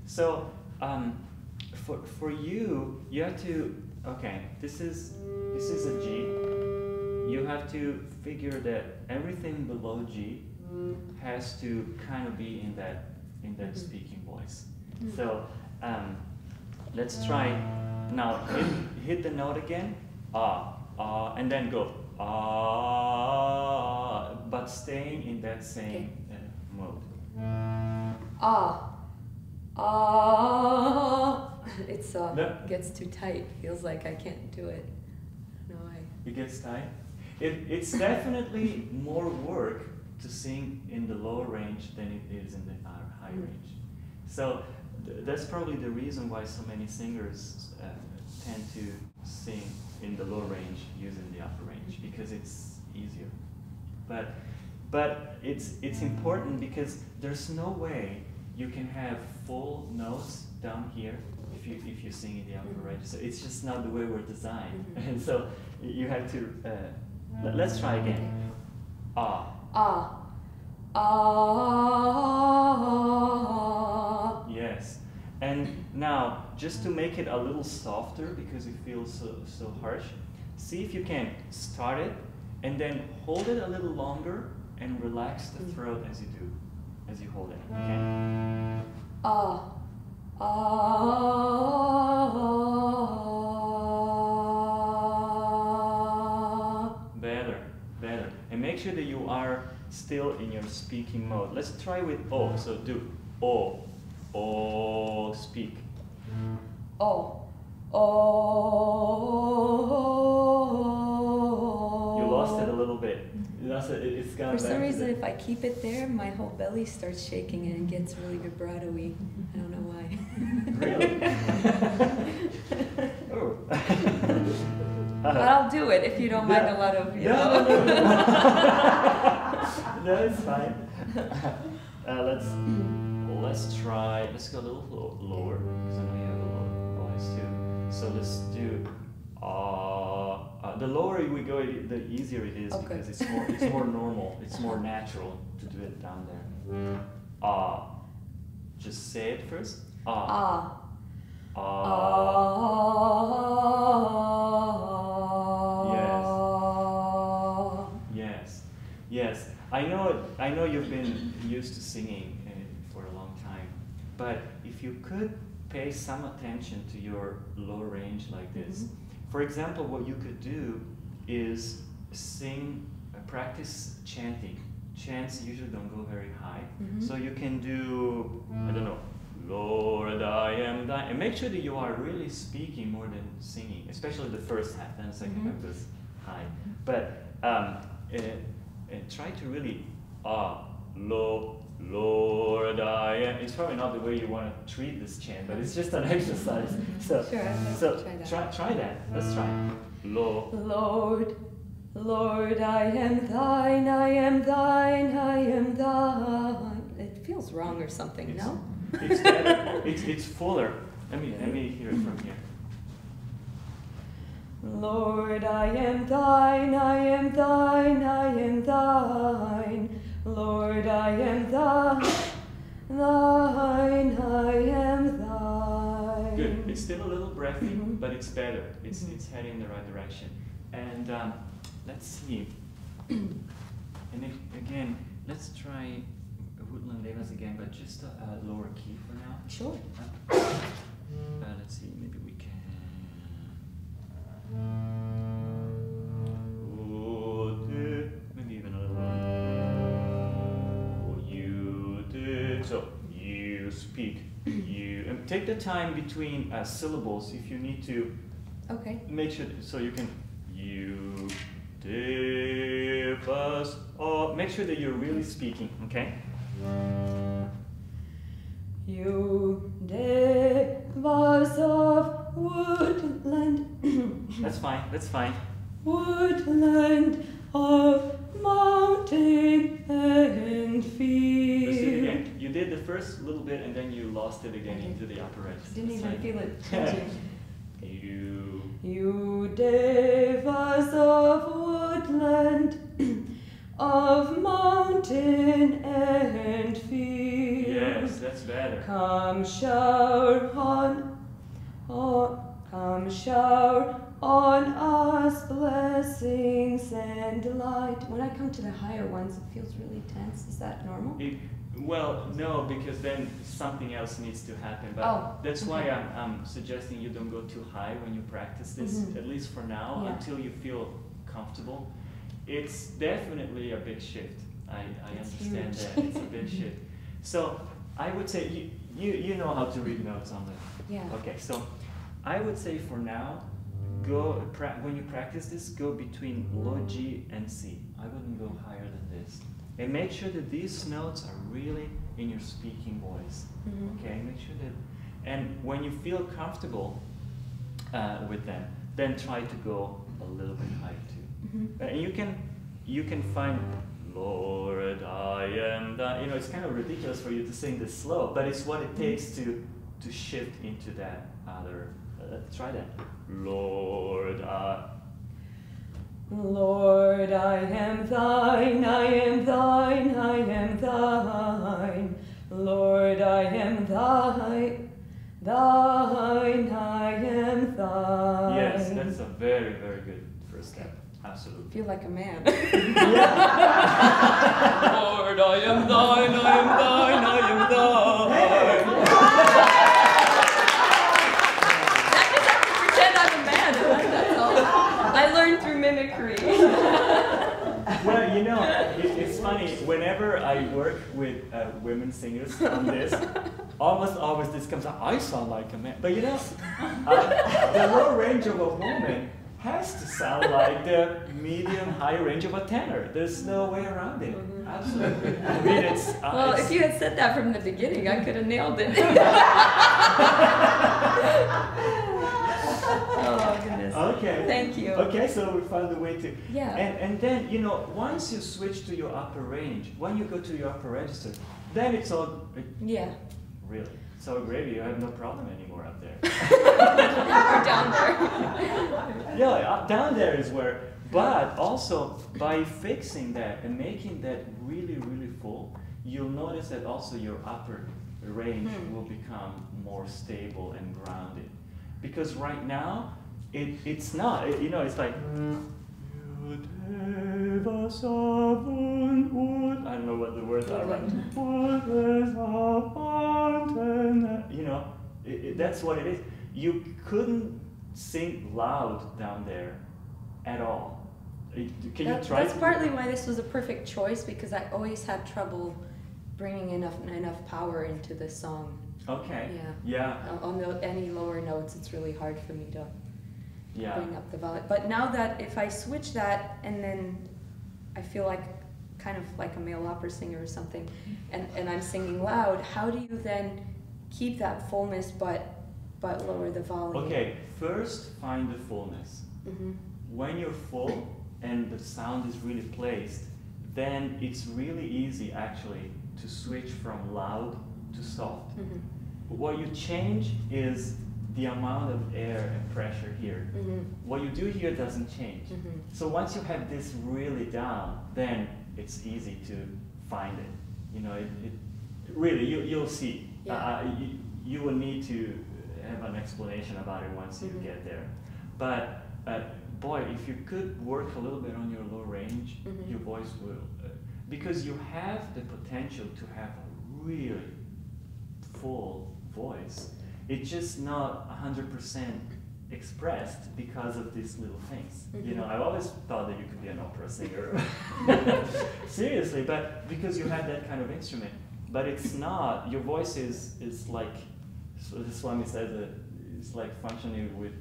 So for you have to this is a G. You have to figure that everything below G has to kind of be in that speaking voice. So let's try now. Hit the note again. And then go but staying in that same mode. It's gets too tight. Feels like I can't do it. No, It gets tight. It's definitely more work to sing in the lower range than it is in the high range. So that's probably the reason why so many singers tend to sing in the low range using the upper range, because it's easier. But it's important because there's no way you can have full notes down here if you sing in the upper range. So it's just not the way we're designed. And so you have to let's try again. Yes. And now, just to make it a little softer because it feels so harsh, see if you can start it and then hold it a little longer and relax the throat as you hold it. Okay? Better. And make sure that you are still in your speaking mode. Let's try with O. So do O. O, speak. You lost it a little bit. It's gone For back some to reason, the- if I keep it there, my whole belly starts shaking and it gets really vibrato-y. I don't know why. Really? Oh. But I'll do it if you don't mind a lot of, you know. No. No, it's fine. Let's try. Let's go a little lower because I know you have a low voice too. So let's do. The lower we go, the easier it is because it's more normal. It's more natural to do it down there. Just say it first. Yes. I know you've been used to singing for a long time, but if you could pay some attention to your low range like this. For example, what you could do is practice chanting. Chants usually don't go very high, so you can do, I don't know, Lord, I am thine, and make sure that you are really speaking more than singing, especially the first half, then the second half is high. But try to really, Lord, I am. It's probably not the way you want to treat this chant, but it's just an exercise. So, try that. Let's try. Lord, I am thine, I am thine, I am thine. It feels wrong or something, no? It's better. It's fuller. Let me hear it from here. Lord, I am thine, I am thine, I am thine. Lord, I am thine, I am thine. Good. It's still a little breathy, but it's better. It's heading in the right direction. And let's see. And again, let's try Woodland Devas again, but just a lower key for now. Sure. Let's see. Maybe we can. Maybe even a little lower. You did. So you speak. You and take the time between syllables if you need to. Okay. Make sure so you can. You give us. Make sure that you're really speaking. Okay. You devas of woodland. That's fine. That's fine. Woodland of mountain and field. Let's do it again. You did the first little bit and then you lost it again into the upper edge. Didn't That's even fine. feel it changing. You devas of woodland, of mountain and field. Yes, that's better. Come shower on us blessings and light. When I come to the higher ones, it feels really tense. Is that normal? Well, no, because then something else needs to happen. But that's why I'm suggesting you don't go too high when you practice this, at least for now, until you feel comfortable. It's definitely a big shift. I understand that. It's a big shift. So I would say, you know how to read notes on the... Yeah. Okay, so I would say for now, when you practice this, go between low G and C. I wouldn't go higher than this. And make sure that these notes are really in your speaking voice. Okay, make sure that, and when you feel comfortable with them, then try to go a little bit higher too. And you can find, Lord, I am that. You know, it's kind of ridiculous for you to sing this slow, but it's what it takes to shift into that other. Try that. Lord, Lord, I am thine, I am thine, I am thine. Lord, I am thine, thine, I am thine. Yes, that's a very, very good first step. Absolutely. Feel like a man. Lord, I am thine, I am thine, I am thine. I learned through mimicry. Well, you know, it's funny. Whenever I work with women singers on this, almost always this comes out, I sound like a man. But you know, the low range of a woman has to sound like the medium high range of a tenor. There's no way around it. Absolutely. I mean, it's well, it's, if you had said that from the beginning, I could have nailed it. Oh goodness. okay. Thank you. Okay, so we found a way to. Yeah. And then, you know, once you switch to your upper range, when you go to your upper register, then it's all Yeah. really so gravy. You have no problem anymore up there. We're down there. Yeah, up down there is where. But also by fixing that and making that really, really full, you'll notice that also your upper range will become more stable and grounded. Because right now, it's not. You know, it's like. I don't know what the words are. Right? You know, that's what it is. You couldn't sing loud down there at all. Can you try? That's partly why this was a perfect choice, because I always had trouble bringing enough power into the song. Okay. Yeah. On any lower notes, it's really hard for me to bring up the volume. But now that if I switch that and then I feel like kind of like a male opera singer or something, and I'm singing loud, how do you then keep that fullness but lower the volume? Okay, first find the fullness. Mm-hmm. When you're full and the sound is really placed, then it's really easy actually to switch from loud to soft. Mm-hmm. What you change is the amount of air and pressure here. Mm-hmm. What you do here doesn't change. Mm-hmm. So once you have this really down, then it's easy to find it. You know, really, you'll see. Yeah. You will need to have an explanation about it once you get there. But boy, if you could work a little bit on your low range, your voice will, because you have the potential to have a really full voice. It's just not 100% expressed because of these little things. You know, I always thought that you could be an opera singer. Seriously, but because you have that kind of instrument. But it's not, your voice is like, so the Swami says that it's like functioning with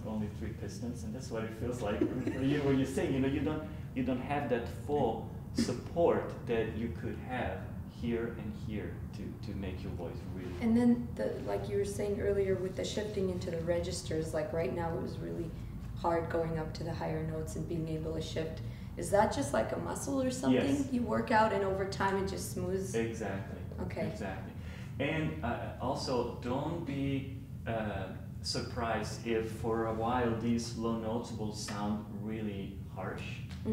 only 3 pistons, and that's what it feels like when you sing. You know, you don't have that full support that you could have here and here to make your voice really. And then, like you were saying earlier, with the shifting into the registers, like right now it was really hard going up to the higher notes and being able to shift. Is that just like a muscle or something? Yes. You work out and over time it just smooths? Exactly. Okay. Exactly. And also, don't be surprised if for a while these low notes will sound really harsh,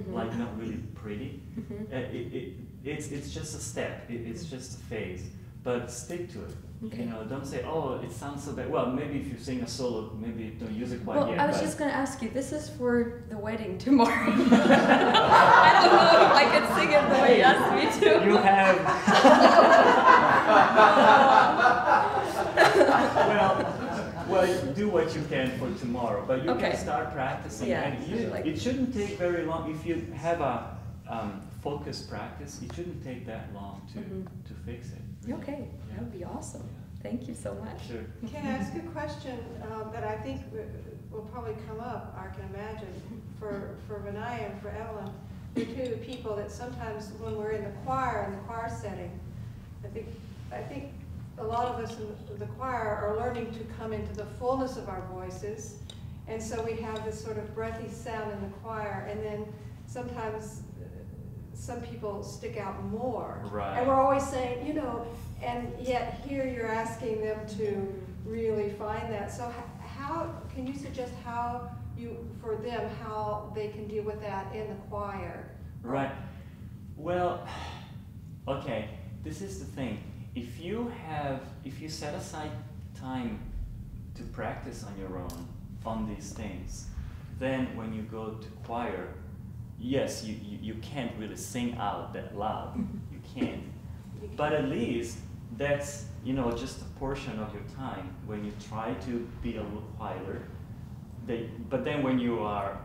like not really pretty. It's just a step. It's just a phase. But stick to it. Okay. You know, don't say, oh, it sounds so bad. Well, maybe if you sing a solo, maybe don't use it quite Well, yet. I was just going to ask you, this is for the wedding tomorrow. I don't know if I could sing it the way you asked me to. You have... well, do what you can for tomorrow, but you can start practicing. Yeah, And it shouldn't take very long. If you have a focused practice, it shouldn't take that long to fix it. Okay, that would be awesome. Thank you so much. Sure. Can I ask a question that I think will probably come up, I can imagine, for Vinaya and for Evelyn? They're 2 people that sometimes when we're in the choir setting, I think a lot of us in the choir are learning to come into the fullness of our voices, and so we have this sort of breathy sound in the choir, and then sometimes some people stick out more. Right. And we're always saying, you know, and yet here you're asking them to really find that. So how can you suggest how they can deal with that in the choir? Right. Well, okay, this is the thing. If you set aside time to practice on your own on these things, then when you go to choir, yes, you can't really sing out that loud. You can't. But at least that's, you know, just a portion of your time when you try to be a little quieter. But then when you are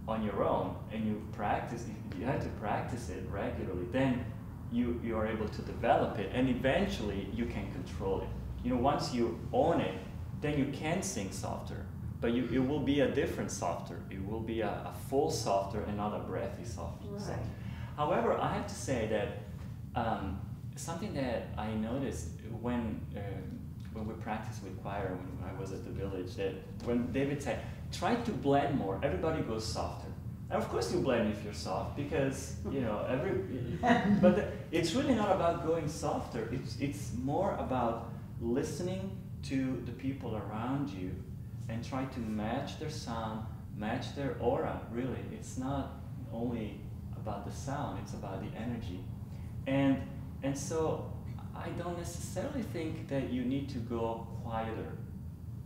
on your own and you practice, you have to practice it regularly, then you are able to develop it, and eventually you can control it. You know, once you own it, then you can sing softer. but it will be a different softer. It will be a full softer and not a breathy softer. Right. So, however, I have to say that something that I noticed when we practiced with choir, when I was at the village, that when David said, try to blend more, everybody goes softer. And of course you blend if you're soft, because, you know, but it's really not about going softer. It's more about listening to the people around you and try to match their sound, match their aura, really. It's not only about the sound, it's about the energy. And so I don't necessarily think that you need to go quieter.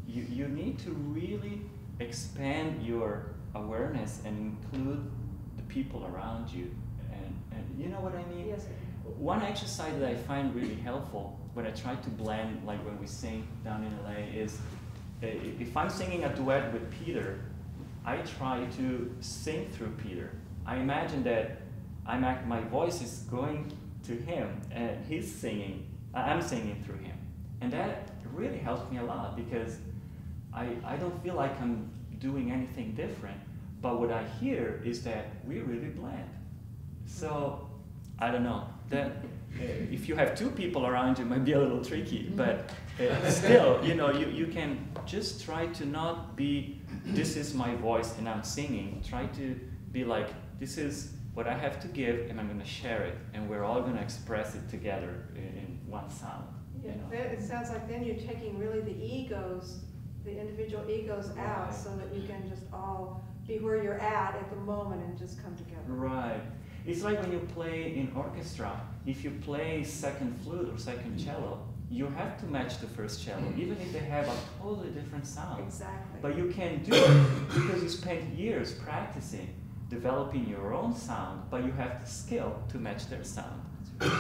You need to really expand your awareness and include the people around you. And you know what I mean? Yes. One exercise that I find really helpful when I try to blend, like when we sing down in LA, is if I'm singing a duet with Peter, I try to sing through Peter. I imagine that my voice is going to him and he's singing, I'm singing through him. And that really helps me a lot, because I don't feel like I'm doing anything different, but what I hear is that we really blend. So, I don't know, that if you have two people around you, it might be a little tricky, but still, you know, you can just try to not be, this is my voice and I'm singing. Try to be like, this is what I have to give and I'm going to share it, and we're all going to express it together in one sound. Yeah, You know? it sounds like then you're taking really the egos, the individual egos out, Right. so that you can just all be where you're at the moment and just come together. Right. It's like when you play in orchestra, if you play second flute or second cello, you have to match the first cello, even if they have a totally different sound. Exactly. But you can do it because you spent years practicing, developing your own sound, but you have the skill to match their sound.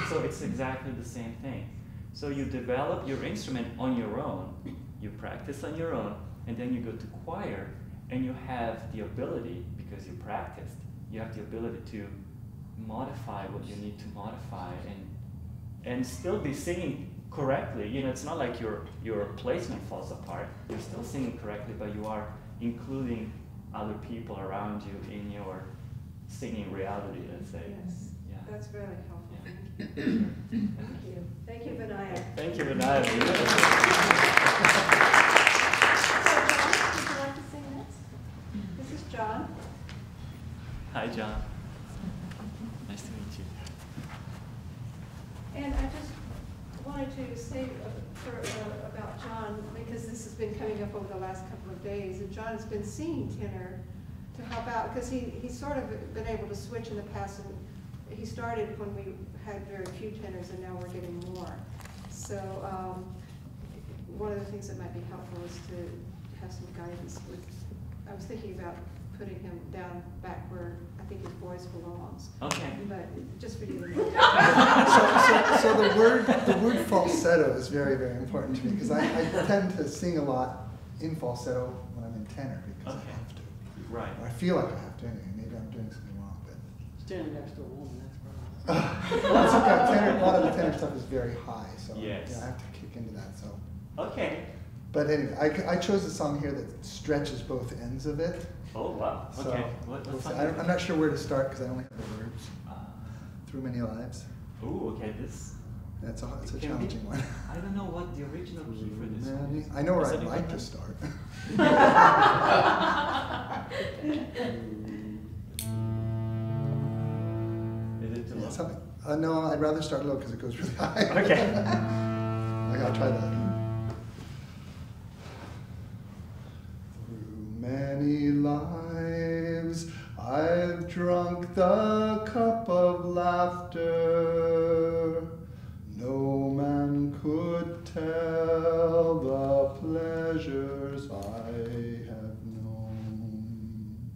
So it's exactly the same thing. So you develop your instrument on your own, you practice on your own, and then you go to choir, and you have the ability, because you practiced, you have the ability to modify what you need to modify and still be singing correctly. You know, it's not like your placement falls apart. You're still singing correctly, but you are including other people around you in your singing reality, let's say. Yes, Yeah. that's really helpful. Yeah. Thank you. Thank you, Vinaya. Thank you, Vinaya. So, John, would you like to sing next? This is John. Hi, John. Nice to meet you. And I just wanted to say about John, because this has been coming up over the last couple of days, and John has been singing tenor to help out, because he's sort of been able to switch in the past, and he started when we had very few tenors, and now we're getting more. So one of the things that might be helpful is to have some guidance with, I was thinking about putting him down back where I think his voice belongs. Okay. But just for you to know. So the word falsetto is very, very important to me, because I tend to sing a lot in falsetto when I'm in tenor, because Okay. I have to. Right. Or I feel like I have to anyway. Maybe I'm doing something wrong, but Standing next to a woman, that's probably. well, it's okay. Tenor, a lot of the tenor stuff is very high, so Yes. yeah, I have to kick into that. So, Okay. but anyway, I chose a song here that stretches both ends of it. Oh, wow. So Okay. we'll What see. song? I'm not sure where to start because I only have the words. Uh, Through Many Lives. ooh, okay. This. It's a Can be- challenging one. I don't know what the original key for this one is. I know where Does I'd anyone like know? to start. Is it too Yeah, low? something. No, I'd rather start low because it goes really high. Okay. Okay, I'll try that. Through many lives, I've drunk the cup of laughter. No man could tell the pleasures I have known.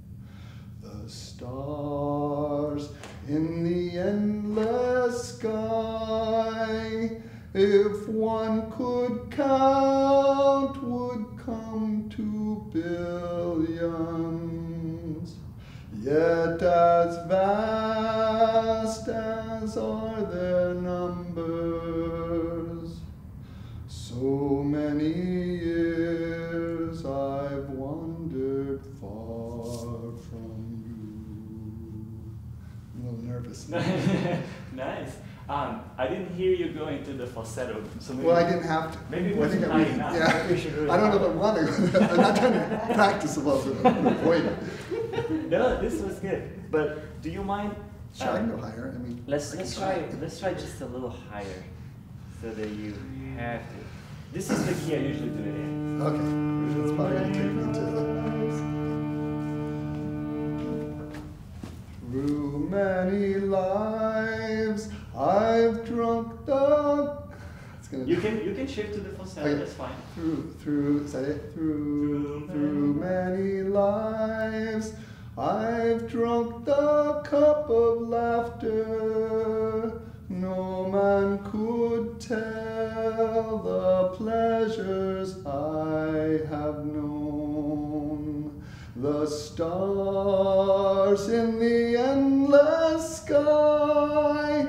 The stars in the endless sky, if one could count, would come to billions. Yet as vast as are their numbers, so many years I've wandered practice. Nice. I didn't hear you go into the falsetto. So maybe, Well, I didn't have to. Maybe it I think wasn't I high really- enough. Yeah. Maybe we should really I don't know if I want to. I'm not trying to practice about to avoid it. No, this was good. But do you mind? Sure, I can go higher. I mean, Let's I can try just a little higher, so that you have to. This is the key I usually do it in. Okay, that's probably gonna take me into Through many lives I've drunk the. It's gonna. You can shift to the falsetto. Okay. That's fine. Through. Is that it? Through many lives I've drunk the cup of laughter. No man could tell the pleasures I have known. The stars in the endless sky.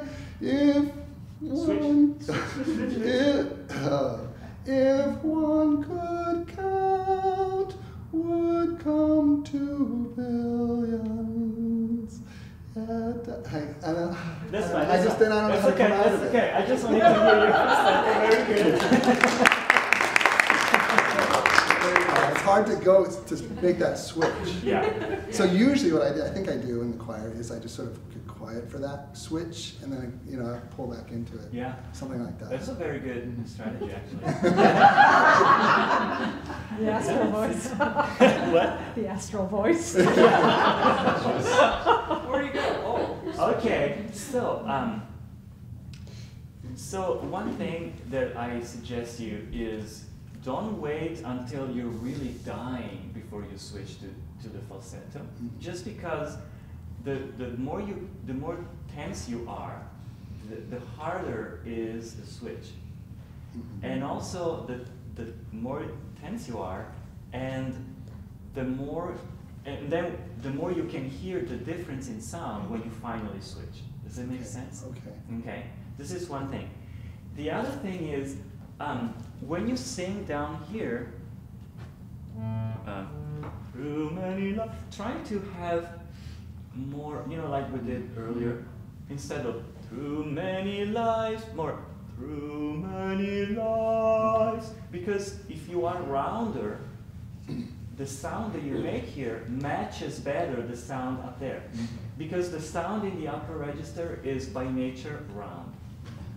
If one could count, would come to billions. That's fine. I just then I don't know how to come out That's of it. okay. I just wanted to hear your falsetto. Very good. It's hard to go to make that switch. Yeah. So usually what I think I do in the choir is I just sort of get quiet for that switch and then I pull back into it. Yeah. Something like that. That's a very good strategy, actually. The astral voice. What? The astral voice. Where do you go? Oh. Okay, so one thing that I suggest you is don't wait until you're really dying before you switch to the falsetto. Mm-hmm. Just because the more tense you are, the harder is the switch. Mm-hmm. And also the more tense you are, and the more you can hear the difference in sound when you finally switch. Does that make sense? Okay. Okay. This is one thing. The other thing is when you sing down here, try to have more, like we did earlier, instead of through many lives, more through many lives. Because if you are rounder, the sound that you make here matches better the sound up there. Because the sound in the upper register is by nature round.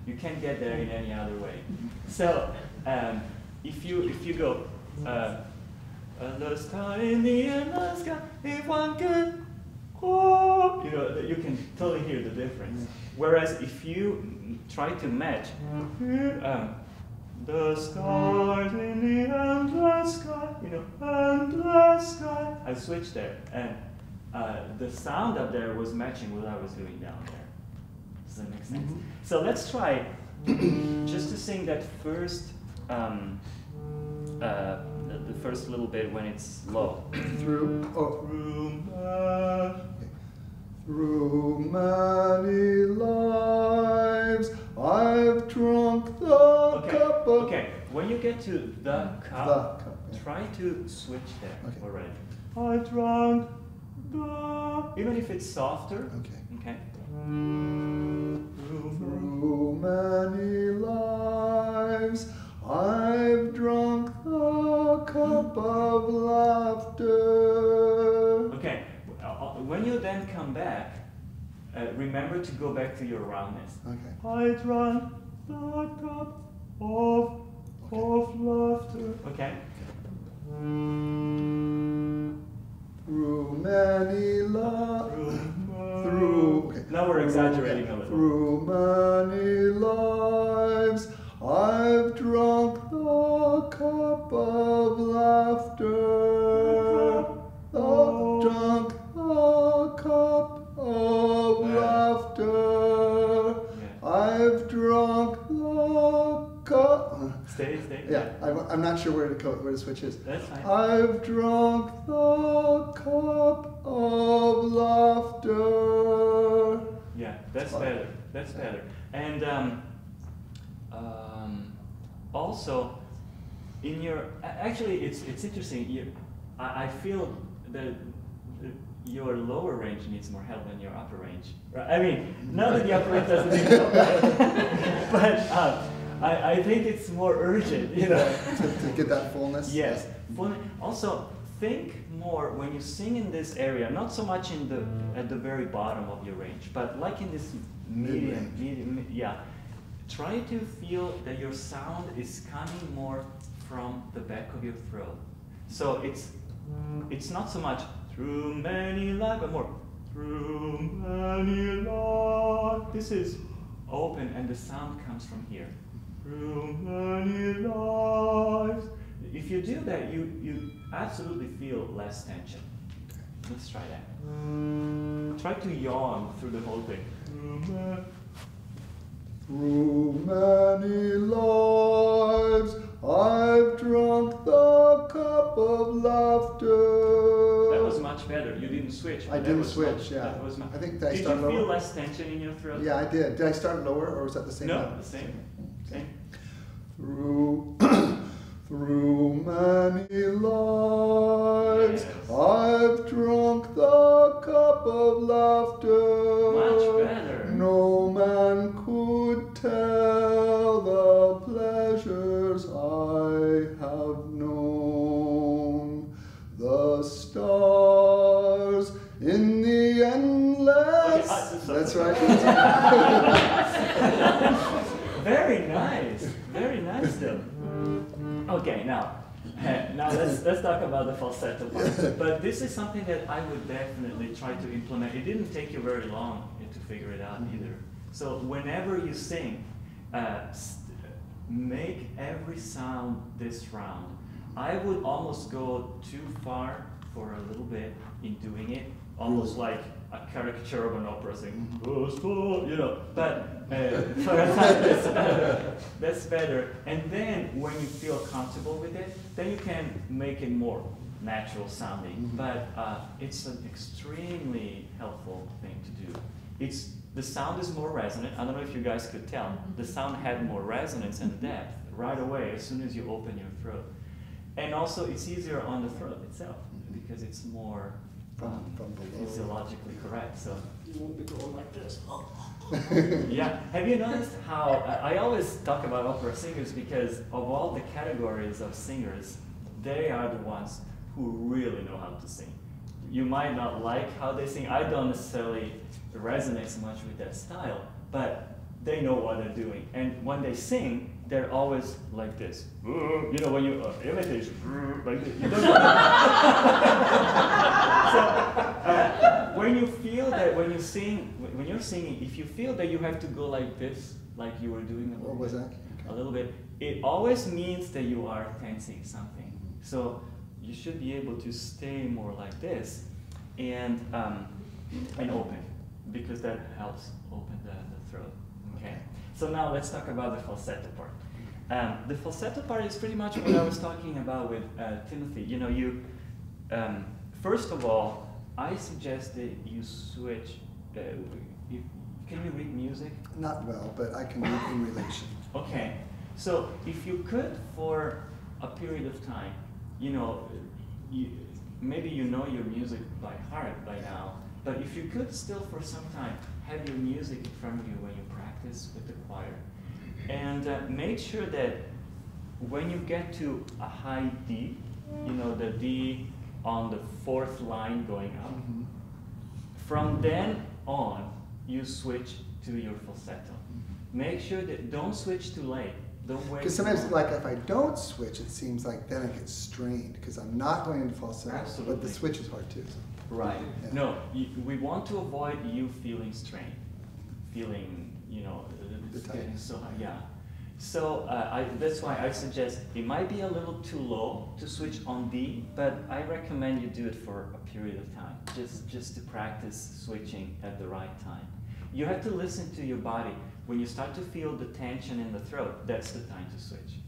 You can't get there in any other way. So if you go the sky in the endless sky, if one could, you can totally hear the difference. Whereas if you try to match the stars in the endless sky, endless sky, I switched there, and the sound up there was matching what I was doing down there. Does that make sense? So let's try just to sing that first, the first little bit when it's low. Through many lives I've drunk the cup of. Okay, when you get to the cup, try to switch there already. I drank the. Even if it's softer. Okay. Through many lives I've drunk the cup of laughter. Okay, when you then come back, remember to go back to your roundness. Okay. I drank the cup of laughter. Okay. Through many lives. Now we're exaggerating a little. Through many lives I've drunk the cup of laughter. Drunk the cup of laughter. I've drunk the cup. Stay. Yeah, I'm not sure where the switch is. That's fine. I've drunk the cup of laughter. Yeah, that's better. That's better. And also, in your actually, it's interesting. I feel that your lower range needs more help than your upper range. Right? I mean, not that the upper range doesn't need help, but I think it's more urgent, you know. to get that fullness? Yes. Also, think more when you sing in this area, not so much in at the very bottom of your range, but like in this medium, yeah. Try to feel that your sound is coming more from the back of your throat. So it's not so much through many lives, but more through many lives. This is open and the sound comes from here. Through many lives. If you do that, you absolutely feel less tension. Let's try that. Try to yawn through the whole thing. Through many lives, I've drunk the cup of laughter. That was much better. You didn't switch. I didn't switch, yeah. That was I think that I did started you feel lower? less tension in your throat? Yeah, I did. Did I start lower, or was that the same? No, note? the same. Same. Through, through many lives, Yes. I've drunk the cup of laughter. Much better. No man could tell the pleasures I have known. The stars in the endless. That's right. Very nice. Very nice, though. Okay, now let's talk about the falsetto part. But this is something that I would definitely try to implement. It didn't take you very long to figure it out either. So whenever you sing, make every sound this round. I would almost go too far for a little bit in doing it, almost like a caricature of an opera singing, you know, but for a time that's better. And then when you feel comfortable with it, then you can make it more natural sounding. But it's an extremely helpful thing to do. The sound is more resonant. I don't know if you guys could tell. The sound had more resonance and depth right away as soon as you open your throat. And also it's easier on the throat itself because it's more From below. physiologically correct. So You won't be going like this. yeah. Have you noticed how I always talk about opera singers because of all the categories of singers, they are the ones who really know how to sing. You might not like how they sing. I don't necessarily resonate so much with that style, but they know what they're doing. And when they sing, they're always like this. You know, when you imitate, like this. You don't know. So when you feel that when you're singing, if you feel that you have to go like this, like you were doing What was that? a little bit, it always means that you are tensing something. So you should be able to stay more like this and open, because that helps open the throat. Okay. So now let's talk about the falsetto part. The falsetto part is pretty much what I was talking about with Timothy. You know, first of all, I suggest that you switch. Can you read music? Not well, but I can read in relation. Okay. So if you could, for a period of time, you know, maybe you know your music by heart by now, but if you could still for some time have your music in front of you when you practice with the choir, and make sure that when you get to a high D, you know, the D on the fourth line going up, from then on, you switch to your falsetto. Make sure that don't switch too late. Don't wait. Because sometimes, like, if I don't switch, it seems like then I get strained because I'm not going into falsetto. Absolutely. But the switch is hard too. So. Right. Yeah. No, we want to avoid you feeling strained, feeling, you know, it's getting so high. Yeah. So that's why I suggest it might be a little too low to switch on D, but I recommend you do it for a period of time, just to practice switching at the right time. You have to listen to your body. When you start to feel the tension in the throat, that's the time to switch.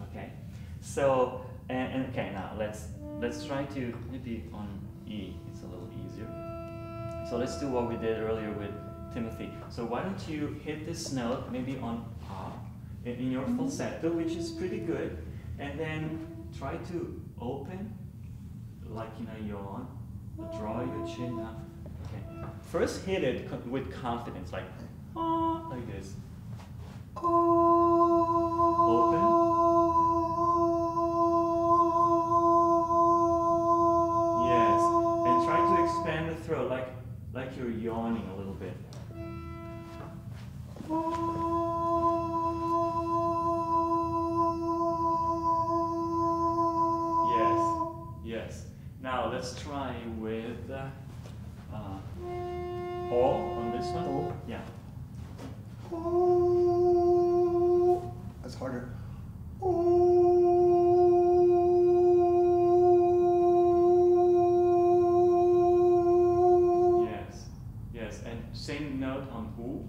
Okay. So and okay, now let's try to maybe on E. It's a little easier. So let's do what we did earlier with Timothy. So why don't you hit this note maybe on A in your falsetto, which is pretty good, and then try to open like in a yawn, draw your chin down. Okay. First hit it with confidence, like this. Open. Yes. And try to expand the throat, like you're yawning a little bit. Yes. Yes. Now let's try with all on this one. Yeah. That's harder. Yes, yes, and same note on oo.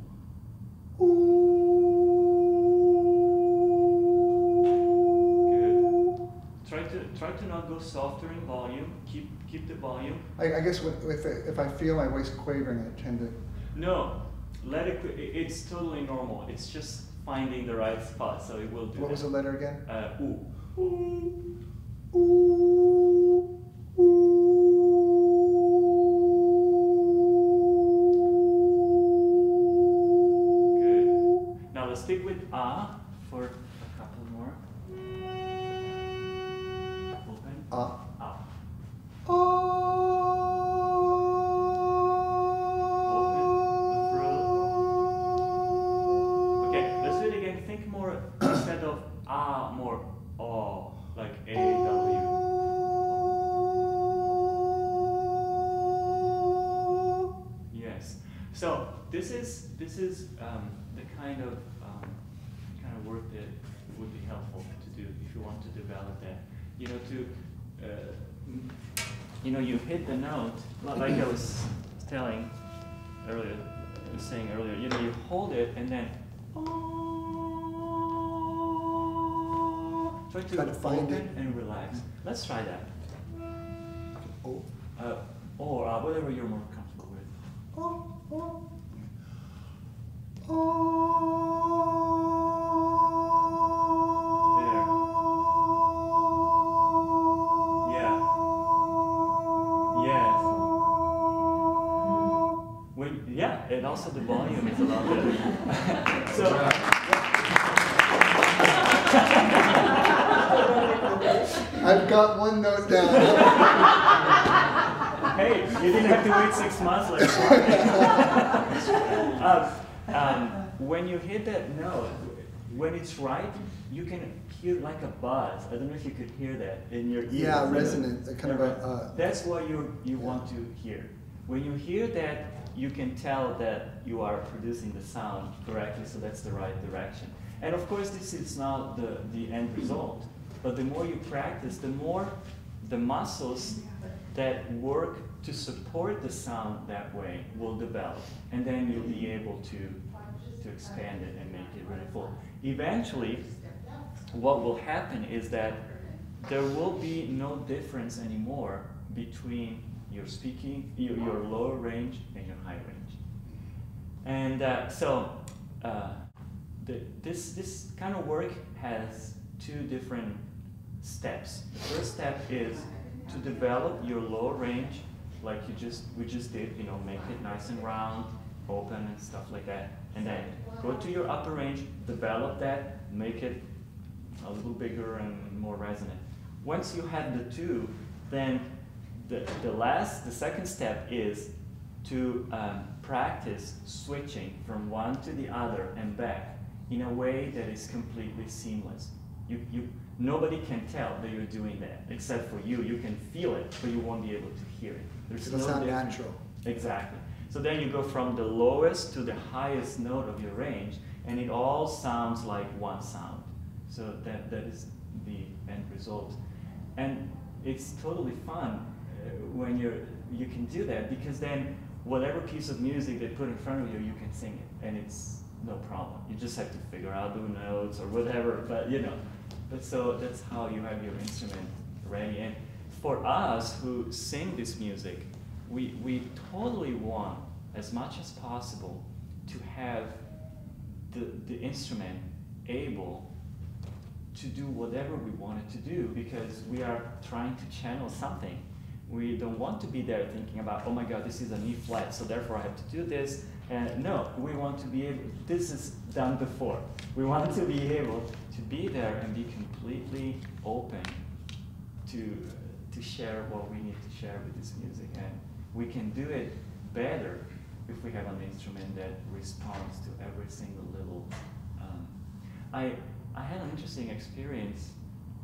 Good. Try to not go softer in volume. Keep the volume. I guess if I feel my voice quavering, I tend to. No, let it. It's totally normal. It's just finding the right spot, so it will do. What was the letter again? Oo. Good. Now let's stick with ah for a couple more. Open. Ah. Instead of more like A-W. Yes. So this is the kind of work that would be helpful to do if you want to develop that. You know, you hit the note like I was saying earlier. You know, you hold it and then. Try to find it and relax. Let's try that. Or whatever you're more comfortable with. There. Yeah. Yes. Yeah, and also the volume is a lot better. So. I've got one note down. Hey, you didn't have to wait 6 months like when you hit that note, when it's right, you can hear like a buzz. I don't know if you could hear that in your ears. Yeah, resonant, kind of a... That's what you want to hear. When you hear that, you can tell that you are producing the sound correctly, so that's the right direction. And of course, this is not the end result. But the more you practice, the more the muscles that work to support the sound that way will develop. And then you'll be able to expand it and make it really full. Eventually, what will happen is that there will be no difference anymore between your speaking, your lower range and your high range. And this kind of work has two different steps. The first step is to develop your lower range, like we just did, you know, make it nice and round, open and stuff like that. And then go to your upper range, develop that, make it a little bigger and more resonant. Once you have the two, then the second step is to practice switching from one to the other and back in a way that is completely seamless. Nobody can tell that you're doing that except for you. You can feel it, but you won't be able to hear it. It'll sound natural. Exactly. So then you go from the lowest to the highest note of your range, and it all sounds like one sound. So that is the end result. And it's totally fun when you can do that, because then whatever piece of music they put in front of you, you can sing it, and it's no problem. You just have to figure out the notes or whatever, but you know. But so that's how you have your instrument ready. And for us who sing this music, we totally want, as much as possible, to have the instrument able to do whatever we want it to do, because we are trying to channel something. we don't want to be there thinking about, oh my God, this is an E flat, so therefore I have to do this. And no, we want to be able, this is done before. We want to be able to be there and be completely open to share what we need to share with this music. And we can do it better if we have an instrument that responds to every single little. I had an interesting experience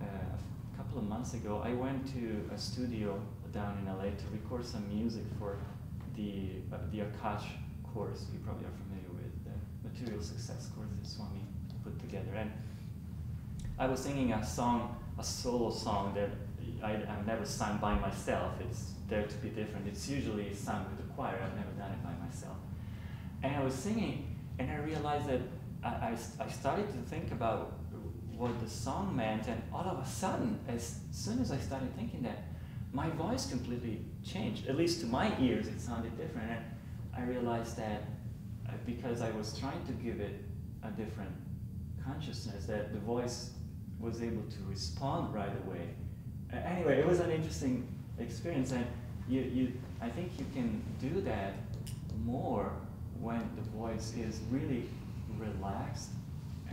a couple of months ago. I went to a studio down in LA to record some music for the Akash course. You probably are familiar with the Material Success course that Swami put together. And I was singing a song, a solo song that I've never sung by myself. It's there to be different. It's usually sung with a choir. I've never done it by myself. And I was singing, and I realized that I started to think about what the song meant, and all of a sudden, as soon as I started thinking that, my voice completely changed. At least to my ears, it sounded different. And I realized that because I was trying to give it a different consciousness, that the voice was able to respond right away. Anyway, it was an interesting experience, and I think you can do that more when the voice is really relaxed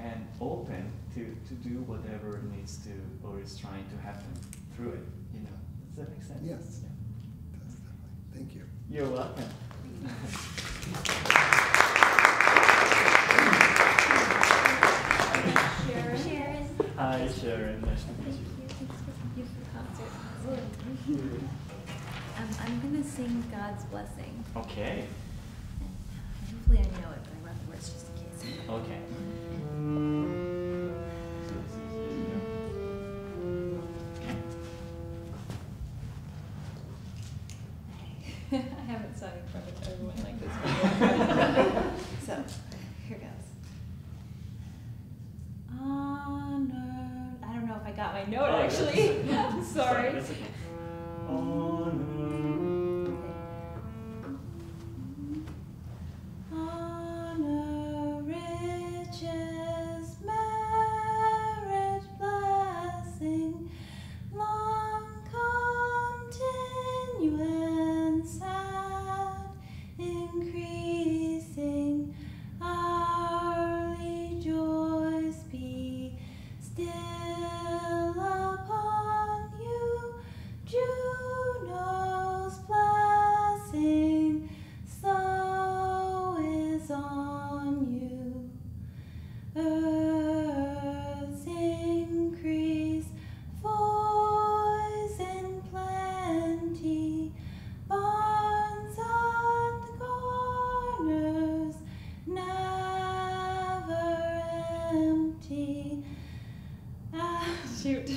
and open to do whatever it needs to or is trying to happen through it. You know, does that make sense? Yes. Yeah. Does definitely. Thank you. You're welcome. Sharon. Hi, Sharon. Nice to meet you. Thanks for the beautiful concert. I'm gonna sing God's Blessing. Okay. And hopefully I know it, but I wrote the words just in case. Okay. I haven't sung in front of everyone like this before. So, here goes. Honor. I don't know if I got my note actually. I'm sorry. That's okay. Honor. Honor, riches, marriage, blessing, long continuance and increasing, hourly joys be still upon you, Juno's blessing, so is on you. Earth's increase, voice in plenty, barns and corners never empty. Shoot.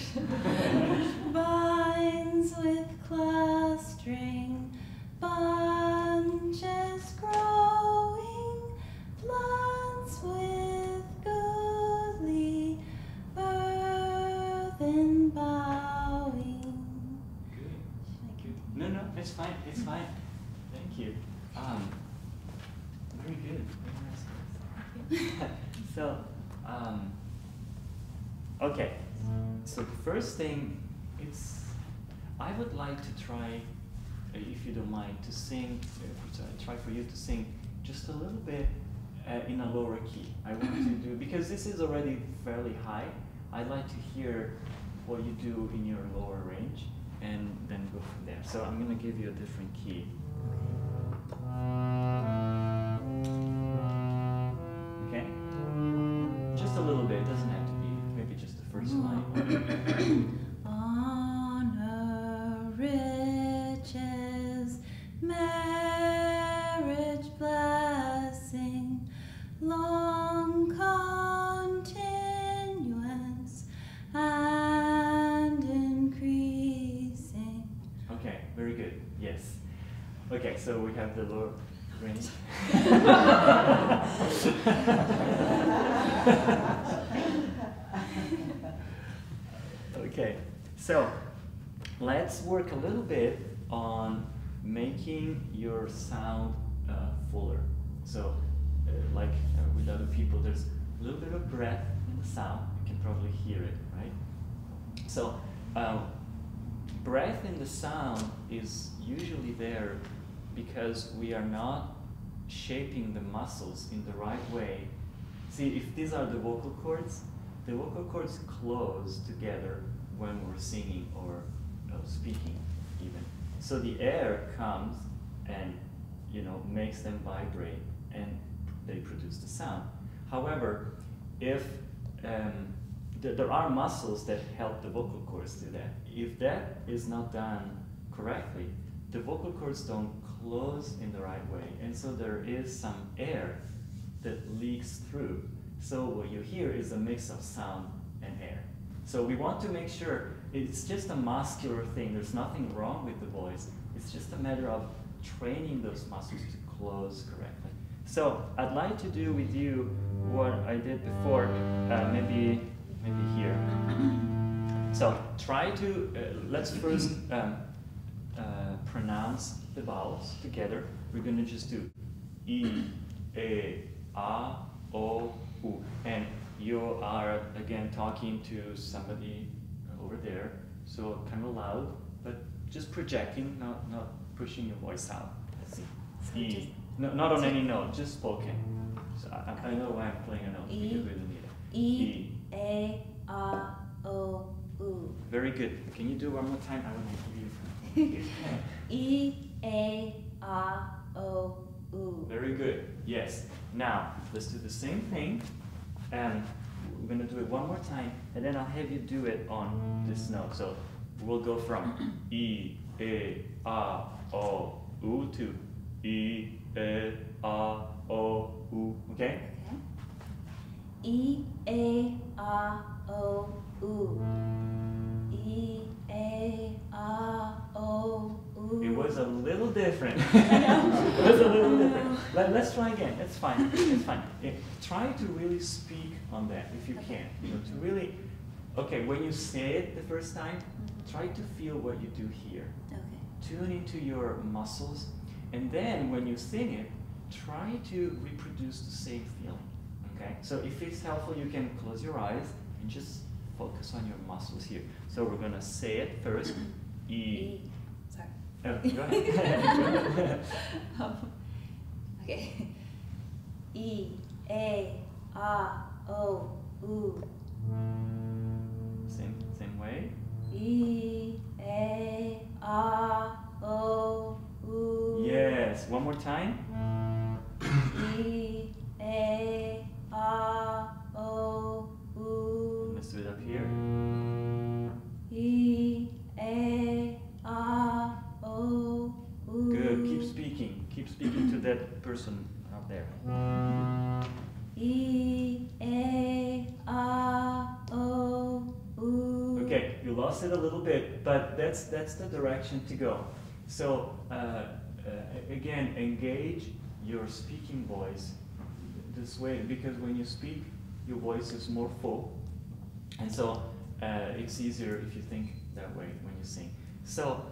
Vines with clustering, bunches growing, plants with goodly birth and bowing. Good. No, it's fine. It's fine. Thank you. Very good. Very nice. So, okay. So the first thing, I would like to try, if you don't mind, to sing. Try for you to sing just a little bit in a lower key. I want to do, because this is already fairly high. I'd like to hear what you do in your lower range, and then go from there. So I'm gonna give you a different key. Okay? Just a little bit, it doesn't have to be, maybe just the first line. Honor, riches, marriage, blessing, long continuance and increasing. Okay, very good. Yes. Okay, so we have the lower range. Okay, so let's work a little bit on making your sound fuller. So, with other people, there's a little bit of breath in the sound. You can probably hear it, right? So, breath in the sound is usually there because we are not shaping the muscles in the right way. See, if these are the vocal cords close together when we're singing or speaking even. So the air comes and makes them vibrate and they produce the sound. However, if there are muscles that help the vocal cords do that. If that is not done correctly, the vocal cords don't close in the right way, and so there is some air that leaks through. So what you hear is a mix of sound and air. So we want to make sure it's just a muscular thing. There's nothing wrong with the voice. It's just a matter of training those muscles to close correctly. So I'd like to do with you what I did before, maybe here. So try to, let's first pronounce the vowels together. We're going to just do E, A, A, O, U. And you are, again, talking to somebody over there, so kind of loud, but just projecting, not pushing your voice out. E. No, not on any note, just spoken. So I know why I'm playing a note, because we really need it. E, A, A, O, U. Very good. Can you do one more time? I want to give you E, A, A, O, U. Very good. Yes. Now, let's do the same thing. And we're going to do it one more time, and then I'll have you do it on this note. So we'll go from E, A, A, O, U to E, A, A, O, U. Okay? E, A, A, O, U. E, A, A, O, U. It was a little different. It was a little different. Let's try again. It's fine. It's fine. Try to really speak on that if you can. To really, okay, when you say it the first time, try to feel what you do here. Okay. Tune into your muscles, and then when you sing it, try to reproduce the same feeling. Okay? So if it's helpful, you can close your eyes and just focus on your muscles here. So we're gonna say it first. E. Sorry. Oh, go ahead. Okay. E, A, A, O, U. Same way. E, A, A, O, U. Yes. One more time. E, A, A, O, U. Let's do it up here. E, A, A, O, U. Good. Keep speaking. Keep speaking to that person out there. E, A, A, O, U. Okay, you lost it a little bit, but that's the direction to go. So again, engage your speaking voice this way, because when you speak, your voice is more full, and so it's easier if you think that way when you sing. So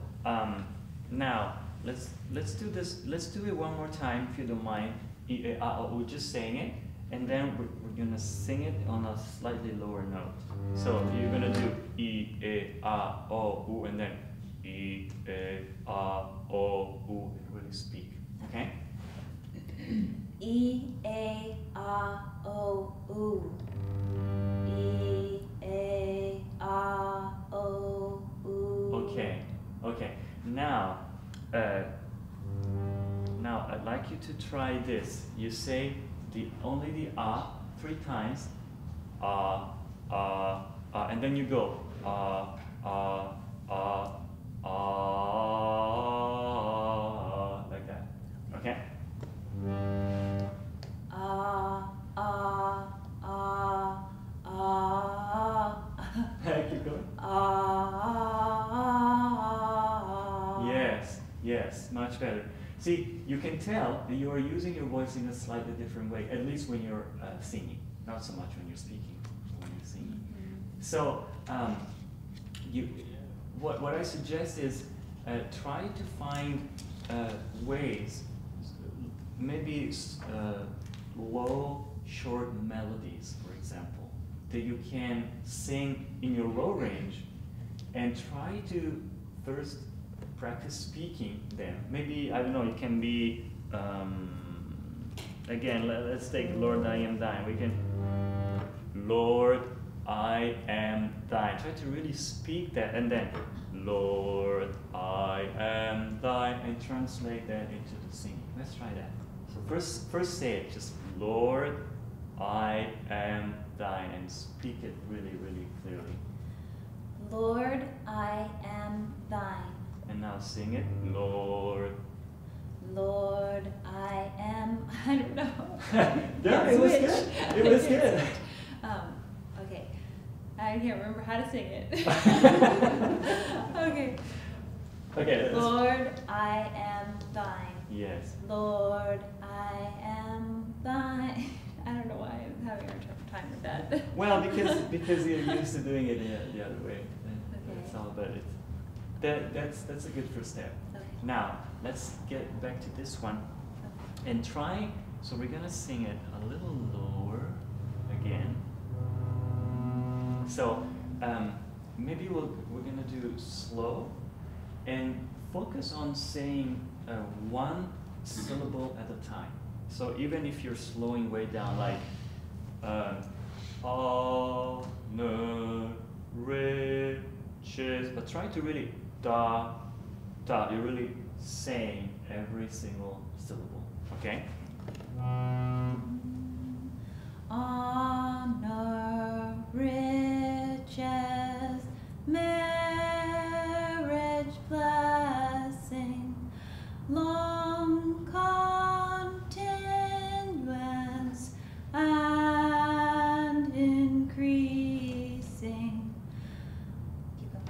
now let's do this. Let's do it one more time, if you don't mind. We're just saying it, and then we're gonna sing it on a slightly lower note. So you're gonna do E, A, A, O, U, and then E, A, A, O, U, and really speak. Okay? E, A, A, O, U. E, A, A, O, U. Okay. Okay. Now, I'd like you to try this. You say only the A 3 times. And then you go like that. Okay? Keep going. Yes, much better. See, you can tell that you are using your voice in a slightly different way, at least when you're singing, not so much when you're speaking, when you're singing. So, what I suggest is try to find ways, maybe low, short melodies, for example, that you can sing in your low range, and try to first practice speaking them. Maybe, I don't know, it can be, again, let's take Lord, I am thine. We can, Lord, I am thine. Try to really speak that, and then, Lord, I am thine, and translate that into the singing. Let's try that. So first say it, just Lord, I am thine, and speak it really, really clearly. Lord, I am thine. And now sing it, Lord. Lord, I am, I don't know. Yeah, it was Switch. good. It was good. Okay, I can't remember how to sing it. Okay. Okay. Lord, I am thine. Yes. Lord, I am thine. I don't know why I'm having a tough time with that. Well, because you're used to doing it the other way. That's Okay. all. But that's a good first step. Okay. Now let's get back to this one and try. So we're gonna sing it a little lower again. So maybe we're gonna do slow and focus on saying one syllable at a time. So even if you're slowing way down, like all the riches, but try to really da. You're really saying every single syllable. Okay. Honor, riches, marriage, blessing, long continuance, and increasing. Keep going.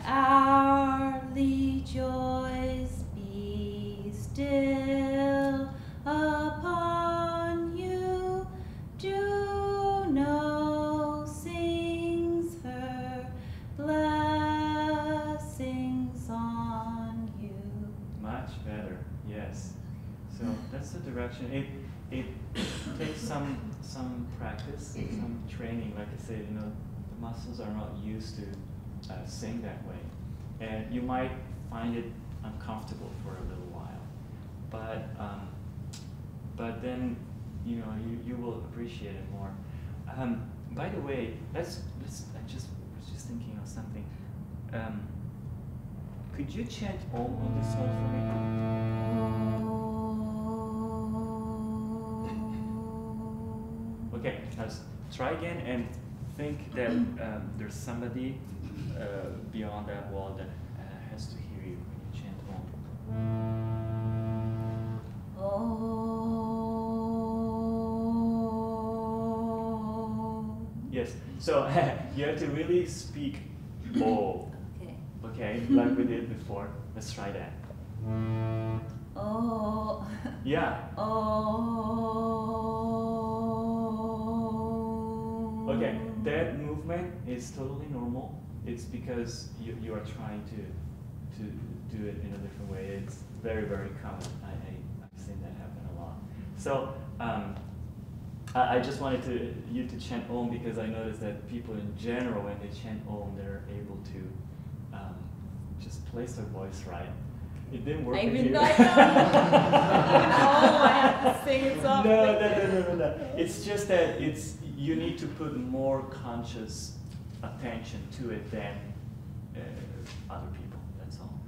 Hourly joys be still upon you. Do know sings her blessings on you. Much better. Yes. So that's the direction. It takes some practice, some training. Like I said, the muscles are not used to sing that way, and you might find it uncomfortable for a little while, but then you will appreciate it more. By the way, I was just thinking of something. Could you chant Om on this one for me? Okay, now try again and think that there's somebody beyond that wall that has to hear you when you chant Om. Oh. Yes, so you have to really speak O. Okay, like we did before. Let's try that. Oh. Yeah. Oh. Okay, that movement is totally normal. It's because you are trying to do it in a different way. It's very, very common. I've seen that happen a lot. So I just wanted you to chant Om because I noticed that people in general, when they chant Om, they're able to just place their voice right. It didn't work with you. I have to sing it softly. No. It's just that you need to put more conscious attention to it than other people. That's all.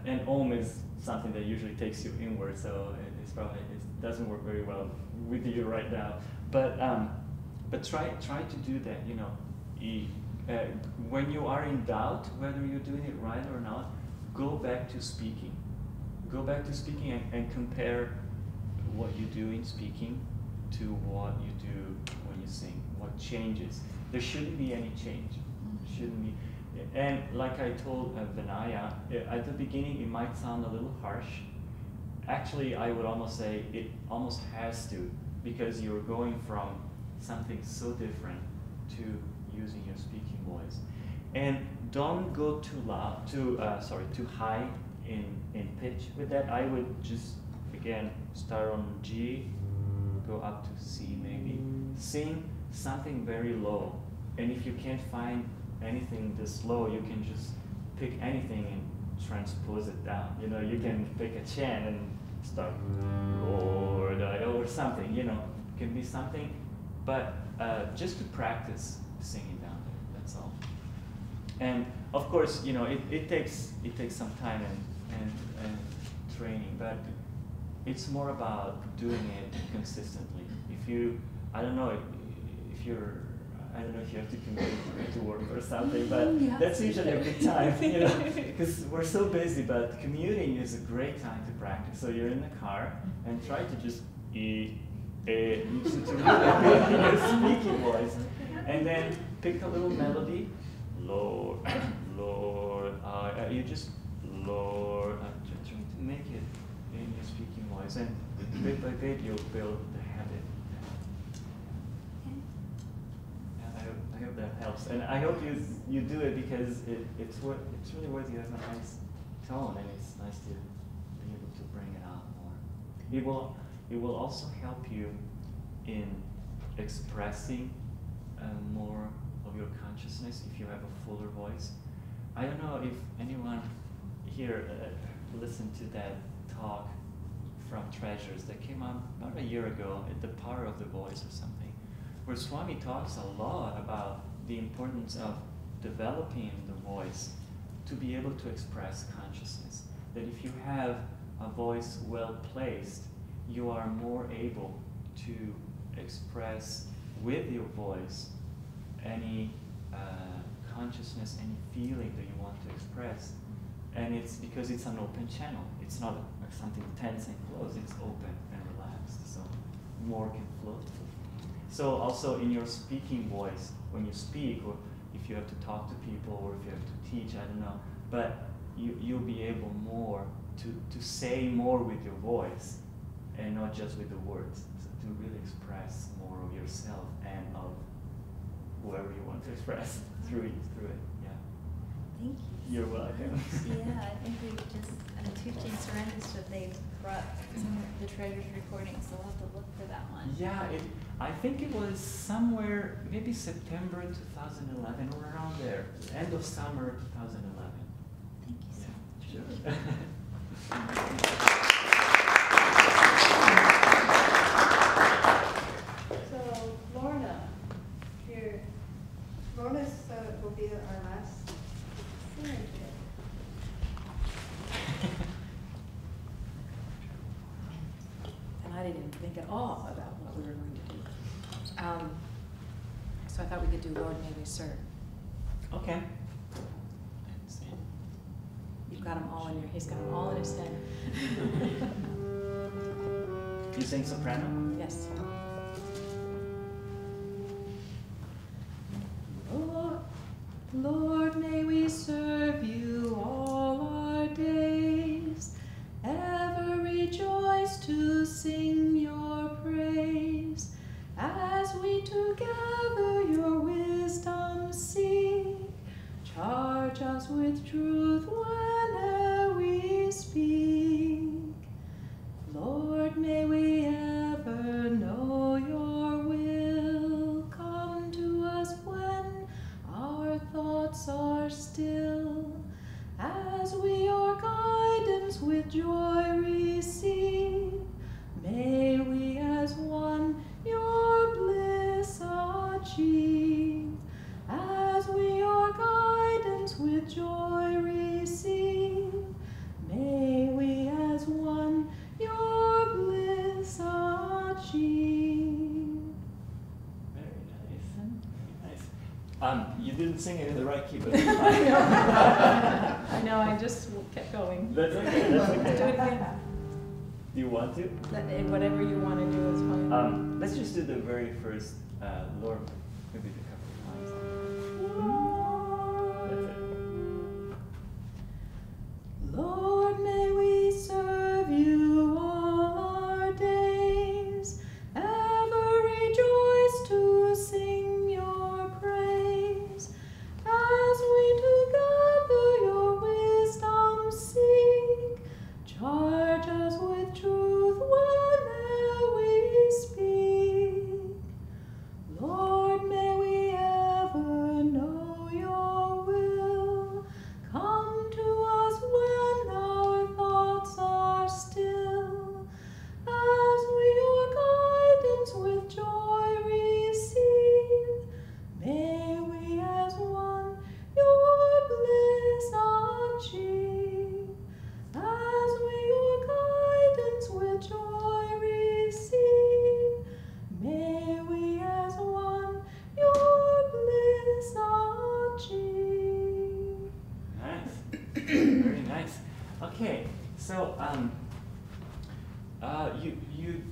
And Om is something that usually takes you inward, so it doesn't work very well with you right now. But try to do that. When you are in doubt whether you're doing it right or not, go back to speaking. Go back to speaking and compare what you do in speaking to what you do when you sing. What changes? There shouldn't be any change. Shouldn't be. And like I told Vinaya, at the beginning it might sound a little harsh. Actually, I would almost say it almost has to, because you're going from something so different to using your speaking voice. And don't go too loud, too high in pitch with that. I would just, again, start on G, go up to C maybe. Sing something very low. And if you can't find anything this low, you can just pick anything and transpose it down. You know, you can pick a chant and start, Lord, or something, you know, it can be something, but just to practice singing down there, that's all. And of course, you know, it takes some time and training, but it's more about doing it consistently. If you, I don't know if you have to commute to work or something, but Yes. that's usually a good time, you know, because we're so busy, but commuting is a great time to practice. So you're in the car and try to just to really build your speaking voice, and then pick a little melody, Lord, Lord, you just, Lord, trying to make it in your speaking voice, and bit by bit you'll build the habit. I hope that helps, and I hope you do it because it's really worth. You have a nice tone, and it's nice to be able to bring it out more. It will also help you in expressing more of your consciousness if you have a fuller voice. I don't know if anyone here listened to that talk from Treasures that came out about a year ago at the Power of the Voice or something, where Swami talks a lot about the importance of developing the voice to be able to express consciousness. That if you have a voice well placed, you are more able to express with your voice any consciousness, any feeling that you want to express. And it's because it's an open channel. It's not something tense and closed, it's open and relaxed, so more can flow. So also in your speaking voice, when you speak, or if you have to talk to people, or if you have to teach, I don't know, but you'll be able more to say more with your voice and not just with the words, so to really express more of yourself and of whoever you want to express through it, yeah. Thank you. You're welcome. Yeah, I think we just, I'm teaching Surrendership, they brought some of the Treasures recordings, so we'll have to look for that one. Yeah, I think it was somewhere, maybe September 2011 or around there, end of summer 2011. Thank you so much. Sure. So Lorna, here, Lorna's will be our last singer today. And I didn't even think at all about what we were going to do. So I thought we could do Lord May We Serve. Okay. You've got them all in your, he's got them all in his head. You sing soprano? Yes. Lord, may we serve you all our days, ever rejoice to sing your praise, as we together your wisdom seek. Charge us with truth whene'er we speak. Lord, may we ever know your will. Come to us when our thoughts are still, as we your guidance with joy receive. May we as one your bliss achieve, as we your guidance with joy receive. May we as one your bliss achieve. Very nice. Very nice. You didn't sing it in the right key, but it's fine. I know, I just kept going. That's okay, that's okay. Do it again. Do you want to? Whatever you want to do is fine. Let's just do the very first Lord, maybe a couple of times. That's it. Lord, may we serve you all our days, ever rejoice to sing your praise, as we together your wisdom seek. Charge us with truth whene'er we speak. Lord, may we ever know your will. Come So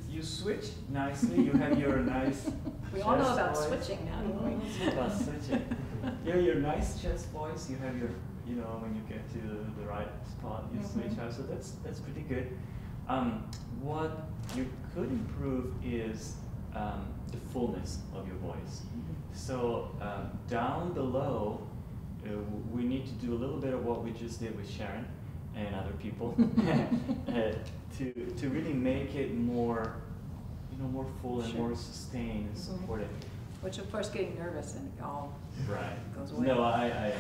you switch nicely. You have your nice. We all know chest about voice. switching now, don't we? About switching. You have your nice chest voice. You have your, you know, when you get to the right spot, you switch out. So that's pretty good. What you could improve is the fullness of your voice. So down below, we need to do a little bit of what we just did with Sharon and other people to really make it more, you know, more full and more sustained and supported. Which of course getting nervous and it all goes away. No, I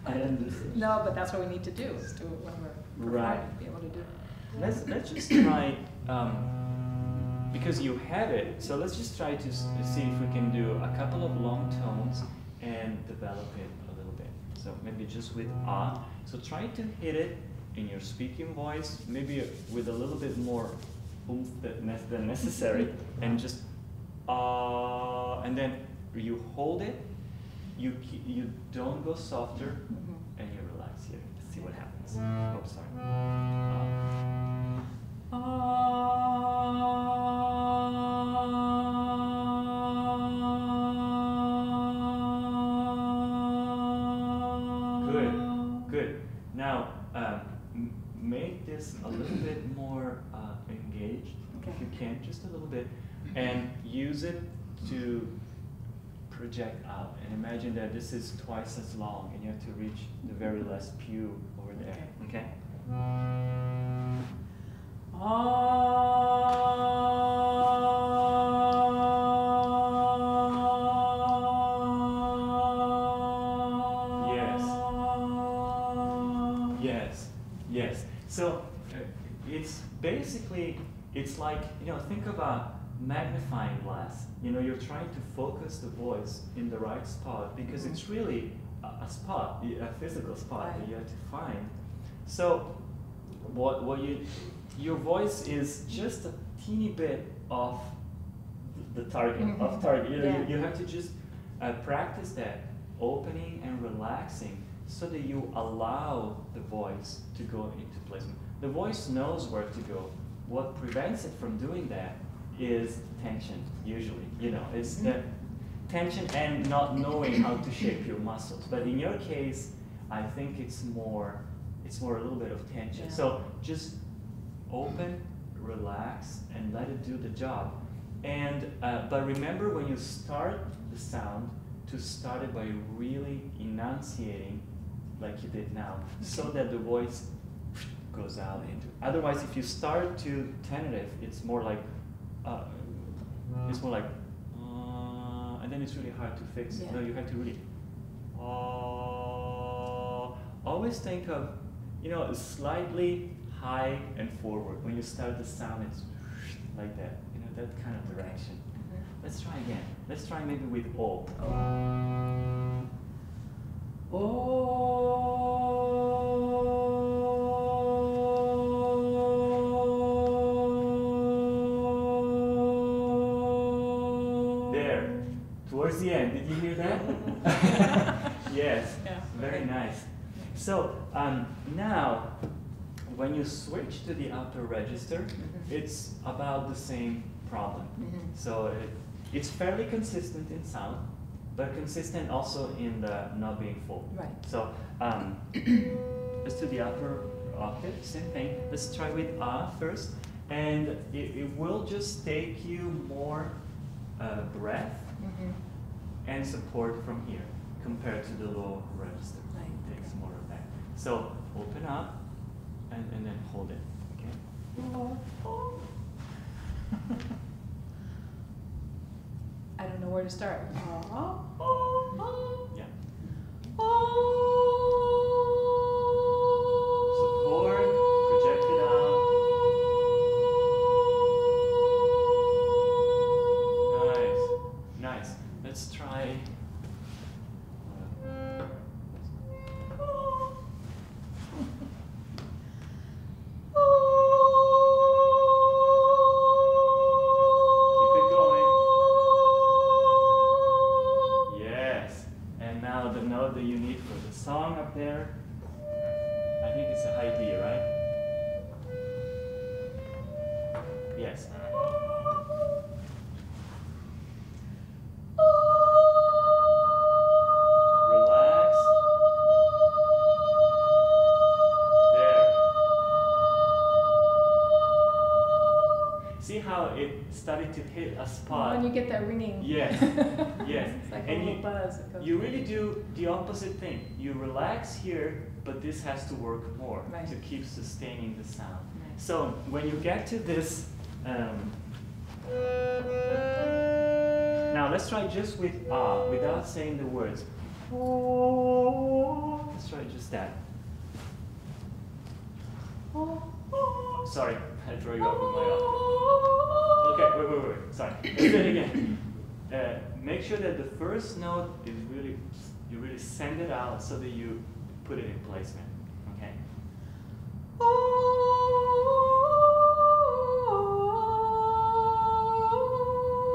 I understand. No, but that's what we need to do, is do it when we're performing, be able to do it. Let's just try, because you have it, so let's just try to see if we can do a couple of long tones and develop it a little bit. So maybe just with ah. So try to hit it in your speaking voice, maybe with a little bit more oomph than necessary, and just ah, and then you hold it. You don't go softer, and you relax here. Let's see what happens. Oh, sorry. Good. Now, make this a little bit more engaged, if you can, just a little bit, and use it to project out. And imagine that this is twice as long, and you have to reach the very last pew over there. Okay? Yes. So it's basically, it's like, you know, think of a magnifying glass. You know, you're trying to focus the voice in the right spot because it's really a spot, a physical spot that you have to find. So your voice is just a teeny bit off the target, You know, you have to just practice that opening and relaxing, so that you allow the voice to go into placement. The voice knows where to go. What prevents it from doing that is tension, usually. You know, it's the tension and not knowing how to shape your muscles. But in your case, I think it's more a little bit of tension. So just open, relax, and let it do the job. And but remember, when you start the sound, to start it by really enunciating like you did now, so that the voice goes out into. Otherwise, if you start too tentative, it's more like, and then it's really hard to fix. No, you have to really. Always think of, you know, slightly high and forward. When you start the sound, it's like that. You know, that kind of direction. Let's try again. Let's try maybe with O. There, towards the end. Did you hear that? Yes, very nice. So now, when you switch to the upper register, it's about the same problem. So it's fairly consistent in sound, but consistent also in the not being full. So let's do the upper octave, same thing. Let's try with ah first, and it will just take you more breath and support from here compared to the low register. It takes more of that. So open up and then hold it. Okay. I don't know where to start. Yeah. Support, project it out. Nice. Let's try. Keep it going. Yes. Relax. There. See how it started to hit a spot? When you get that ringing. Yes. Yes. It's like And a little buzz. It goes you really do the opposite thing. You relax here, but this has to work more Right. to keep sustaining the sound. Right. So when you get to this, now let's try just with ah, without saying the words. Let's try just that. Sorry, I throw you off with my Okay, wait. Sorry. Let's do it again. Make sure that the first note is really, you really send it out so that you put it in placement. Okay.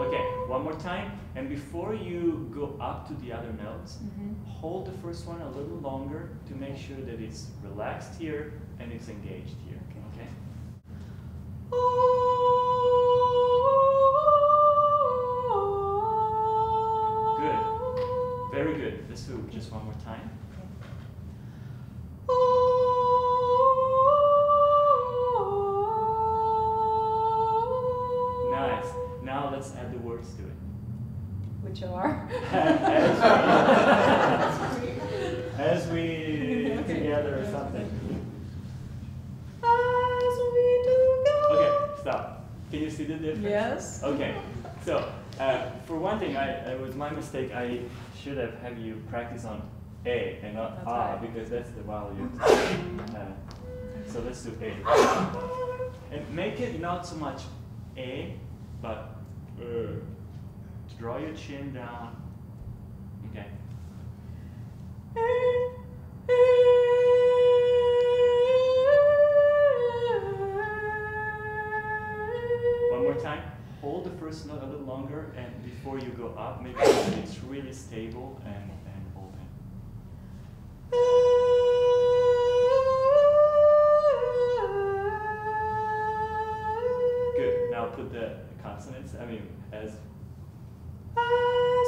Okay, one more time. And before you go up to the other notes, hold the first one a little longer to make sure that it's relaxed here and it's engaged here. Okay. Good. Very good. Let's do it just one more time. Nice. Now let's add the words to it. Which are? As we together or something. Okay, stop. Can you see the difference? Yes. Okay. So, for one thing, it was my mistake. I should have you practice on A and not That's A right. because that's the vowel you. So let's do A. And make it not so much A, but draw your chin down. Okay. One more time. Hold the first note a little longer, and before you go up, make sure that it's really stable and open. Good. Now put the consonants. I mean, as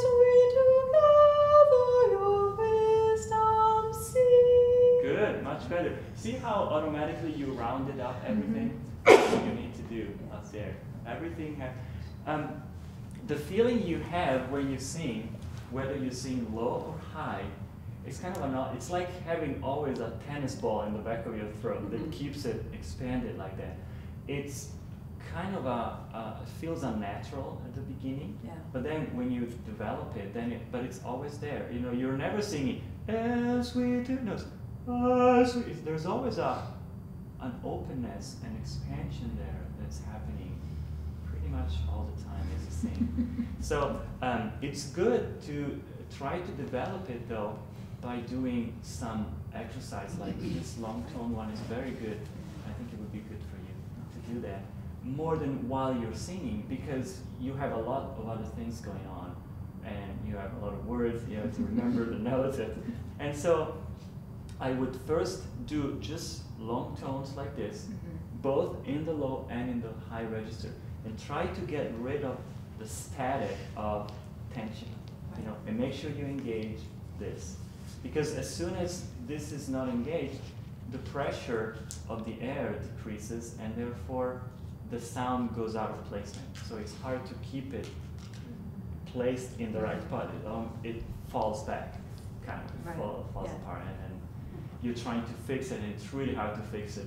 we together your wisdom see. Good. Much better. See how automatically you rounded up everything? That's what you need to do up there. Everything has. The feeling you have when you sing, whether you sing low or high, it's kind of it's like having always a tennis ball in the back of your throat that keeps it expanded like that. It's kind of feels unnatural at the beginning, but then when you develop it, but it's always there. You know, you're never singing as we do. No, as we. There's always an openness and expansion there that's happening pretty much all the time as you sing. So it's good to try to develop it though by doing some exercise like this long tone one is very good. I think it would be good for you to do that more than while you're singing because you have a lot of other things going on and you have a lot of words, you have to remember the notes. And so I would first do just long tones like this, both in the low and in the high register, and try to get rid of the static of tension, you know, and make sure you engage this. Because as soon as this is not engaged, the pressure of the air decreases and therefore the sound goes out of placement. So it's hard to keep it placed in the right spot. It falls back, kind of falls apart, and then you're trying to fix it, and it's really hard to fix it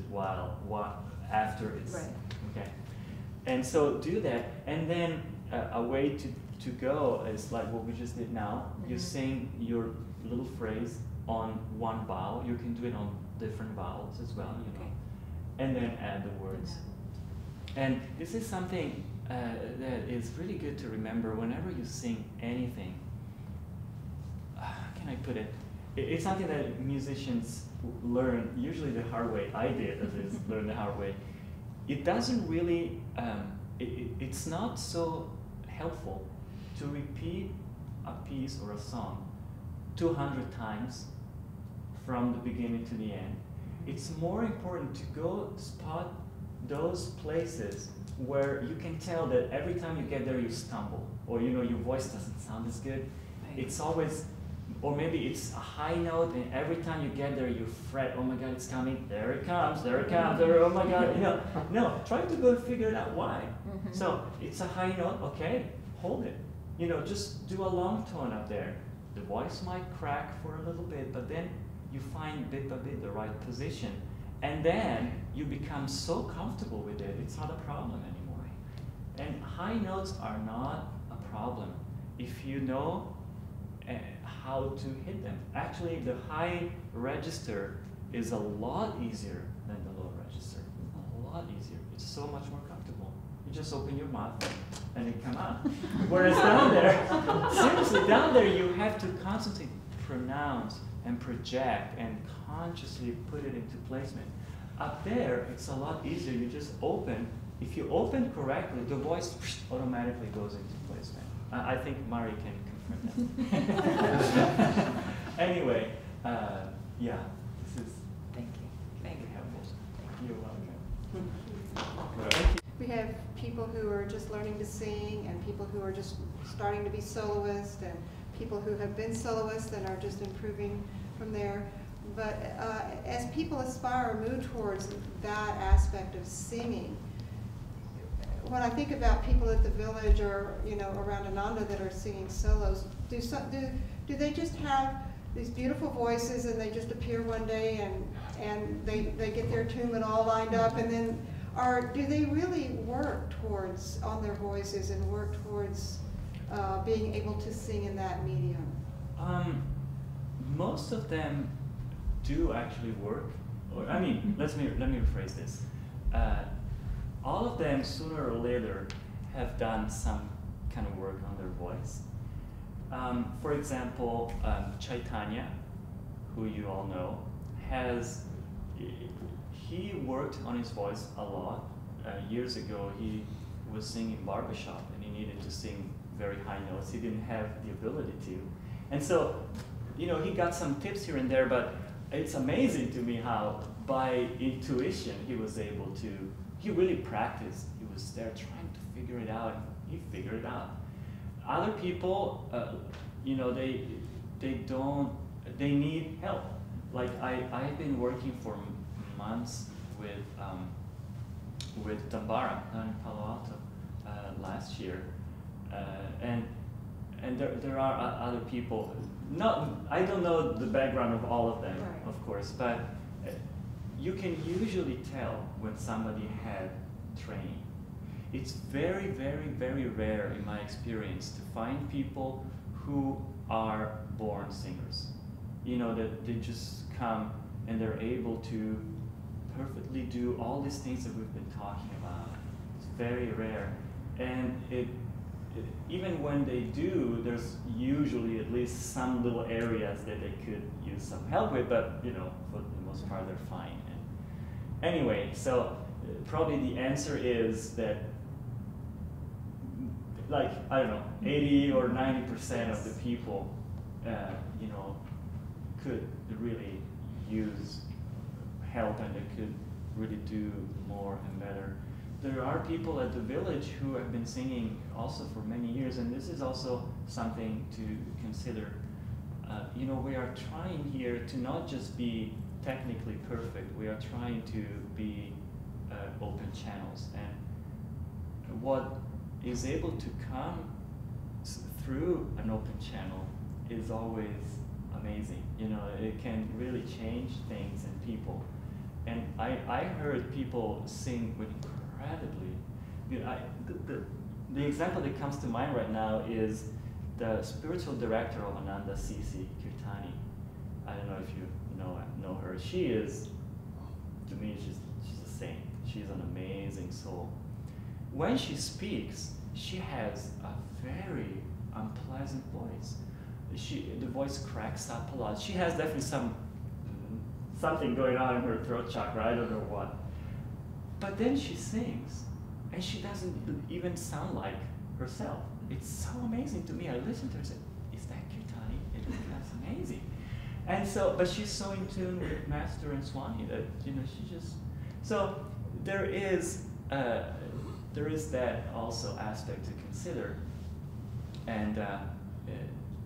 after it's okay. And so do that, and then a way to go is like what we just did now. You sing your little phrase on one vowel. You can do it on different vowels as well, you know, and then add the words. And this is something that is really good to remember whenever you sing anything. How can I put it? It's something that musicians learn usually the hard way. I did at least learn the hard way. It doesn't really, it's not so helpful to repeat a piece or a song 200 times from the beginning to the end. It's more important to go spot those places where you can tell that every time you get there you stumble, or you know your voice doesn't sound as good. It's always, or maybe it's a high note, and every time you get there you fret, oh my God, it's coming, there it comes, there, oh my God, you know. No, try to go figure out why. So it's a high note, okay, hold it. You know, just do a long tone up there. The voice might crack for a little bit, but then you find bit by bit the right position. And then you become so comfortable with it, it's not a problem anymore. And high notes are not a problem if you know how to hit them. Actually, the high register is a lot easier than the low register. A lot easier. It's so much more comfortable. You just open your mouth and it comes out. Whereas down there, seriously, down there you have to constantly pronounce and project and consciously put it into placement. Up there, it's a lot easier. You just open. If you open correctly, the voice automatically goes into placement. I think Mari can confirm that. Anyway, yeah, this is Thank you. Thank you. helpful. You're welcome. Thank you. We have people who are just learning to sing, and people who are just starting to be soloists, and people who have been soloists and are just improving from there. But as people aspire or move towards that aspect of singing, when I think about people at the village or around Ananda that are singing solos, do they just have these beautiful voices and they just appear one day and they get their tune all lined up, and then, or do they really work towards on their voices and work towards being able to sing in that medium? Most of them do actually work. Or, I mean, let me rephrase this. All of them, sooner or later, have done some kind of work on their voice. For example, Chaitanya, who you all know, he worked on his voice a lot. Years ago, he was singing barbershop, and he needed to sing very high notes. He didn't have the ability to. And so, he got some tips here and there, but it's amazing to me how, by intuition, he was able to, he really practiced. He was there trying to figure it out, and he figured it out. Other people, they need help. Like I've been working for months with Tambara down in Palo Alto last year, and there are other people. I don't know the background of all of them, right, of course, but you can usually tell when somebody had training. It's very, very, very rare in my experience to find people who are born singers. That they just come and they're able to perfectly do all these things that we've been talking about. It's very rare. And even when they do, there's usually at least some little areas that they could use some help with, but for the most part they're fine. And anyway, so probably the answer is that, like, I don't know, 80 or 90% of the people, could really use help, and they could really do more and better. There are people at the village who have been singing also for many years, and this is also something to consider. We are trying here to not just be technically perfect, we are trying to be open channels. And what is able to come through an open channel is always amazing. It can really change things and people. And I heard people sing with incredibly, the example that comes to mind right now is the spiritual director of Ananda, Sisi Kirtani. I don't know if you know her. She is, to me, she's a saint. She's an amazing soul. When she speaks, she has a very unpleasant voice. The voice cracks up a lot. She has definitely something going on in her throat chakra, I don't know what. But then she sings, and she doesn't even sound like herself. It's so amazing to me. I listen to her and say, is that Kirtani? That's amazing. And so, but she's so in tune with Master and Swami that, she just, so there is that also aspect to consider, and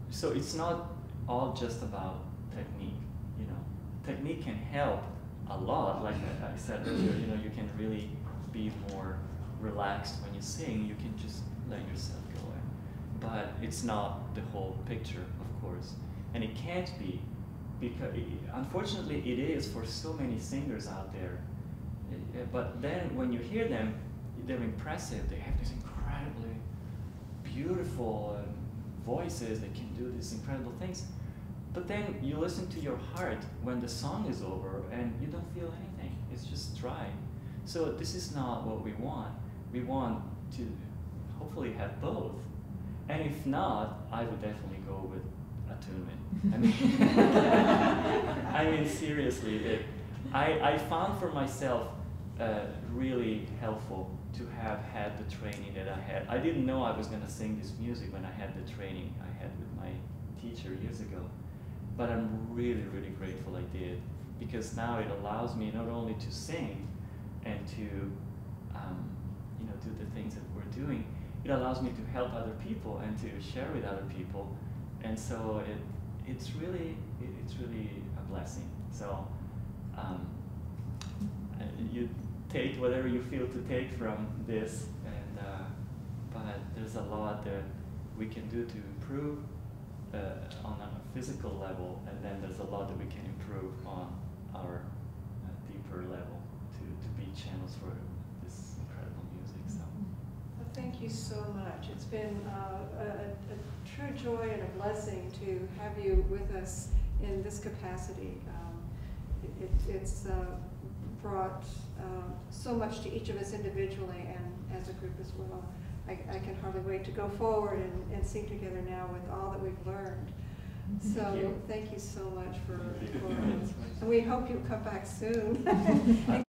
so it's not all just about technique. You know, technique can help a lot. Like I said earlier, you know, you can really be more relaxed when you sing. You can just let yourself go in, but it's not the whole picture, of course, and it can't be, because unfortunately it is for so many singers out there. But then when you hear them, they're impressive. They have these incredibly beautiful voices. They can do these incredible things. But then you listen to your heart when the song is over and you don't feel anything. It's just dry. So this is not what we want. We want to hopefully have both. And if not, I would definitely go with attunement. I mean seriously, I found for myself really helpful to have had the training that I had. I didn't know I was going to sing this music when I had the training I had with my teacher years ago. But I'm really, really grateful I did, because now it allows me not only to sing and to you know, do the things that we're doing, it allows me to help other people and to share with other people. And so it's really a blessing. So you take whatever you feel to take from this, and but there's a lot that we can do to improve on a physical level, and then there's a lot that we can improve on our deeper level to be channels for this incredible music. So. Well, thank you so much. It's been a true joy and a blessing to have you with us in this capacity. It's brought so much to each of us individually and as a group as well. I can hardly wait to go forward and sing together now with all that we've learned. So thank you so much for and we hope you'll come back soon.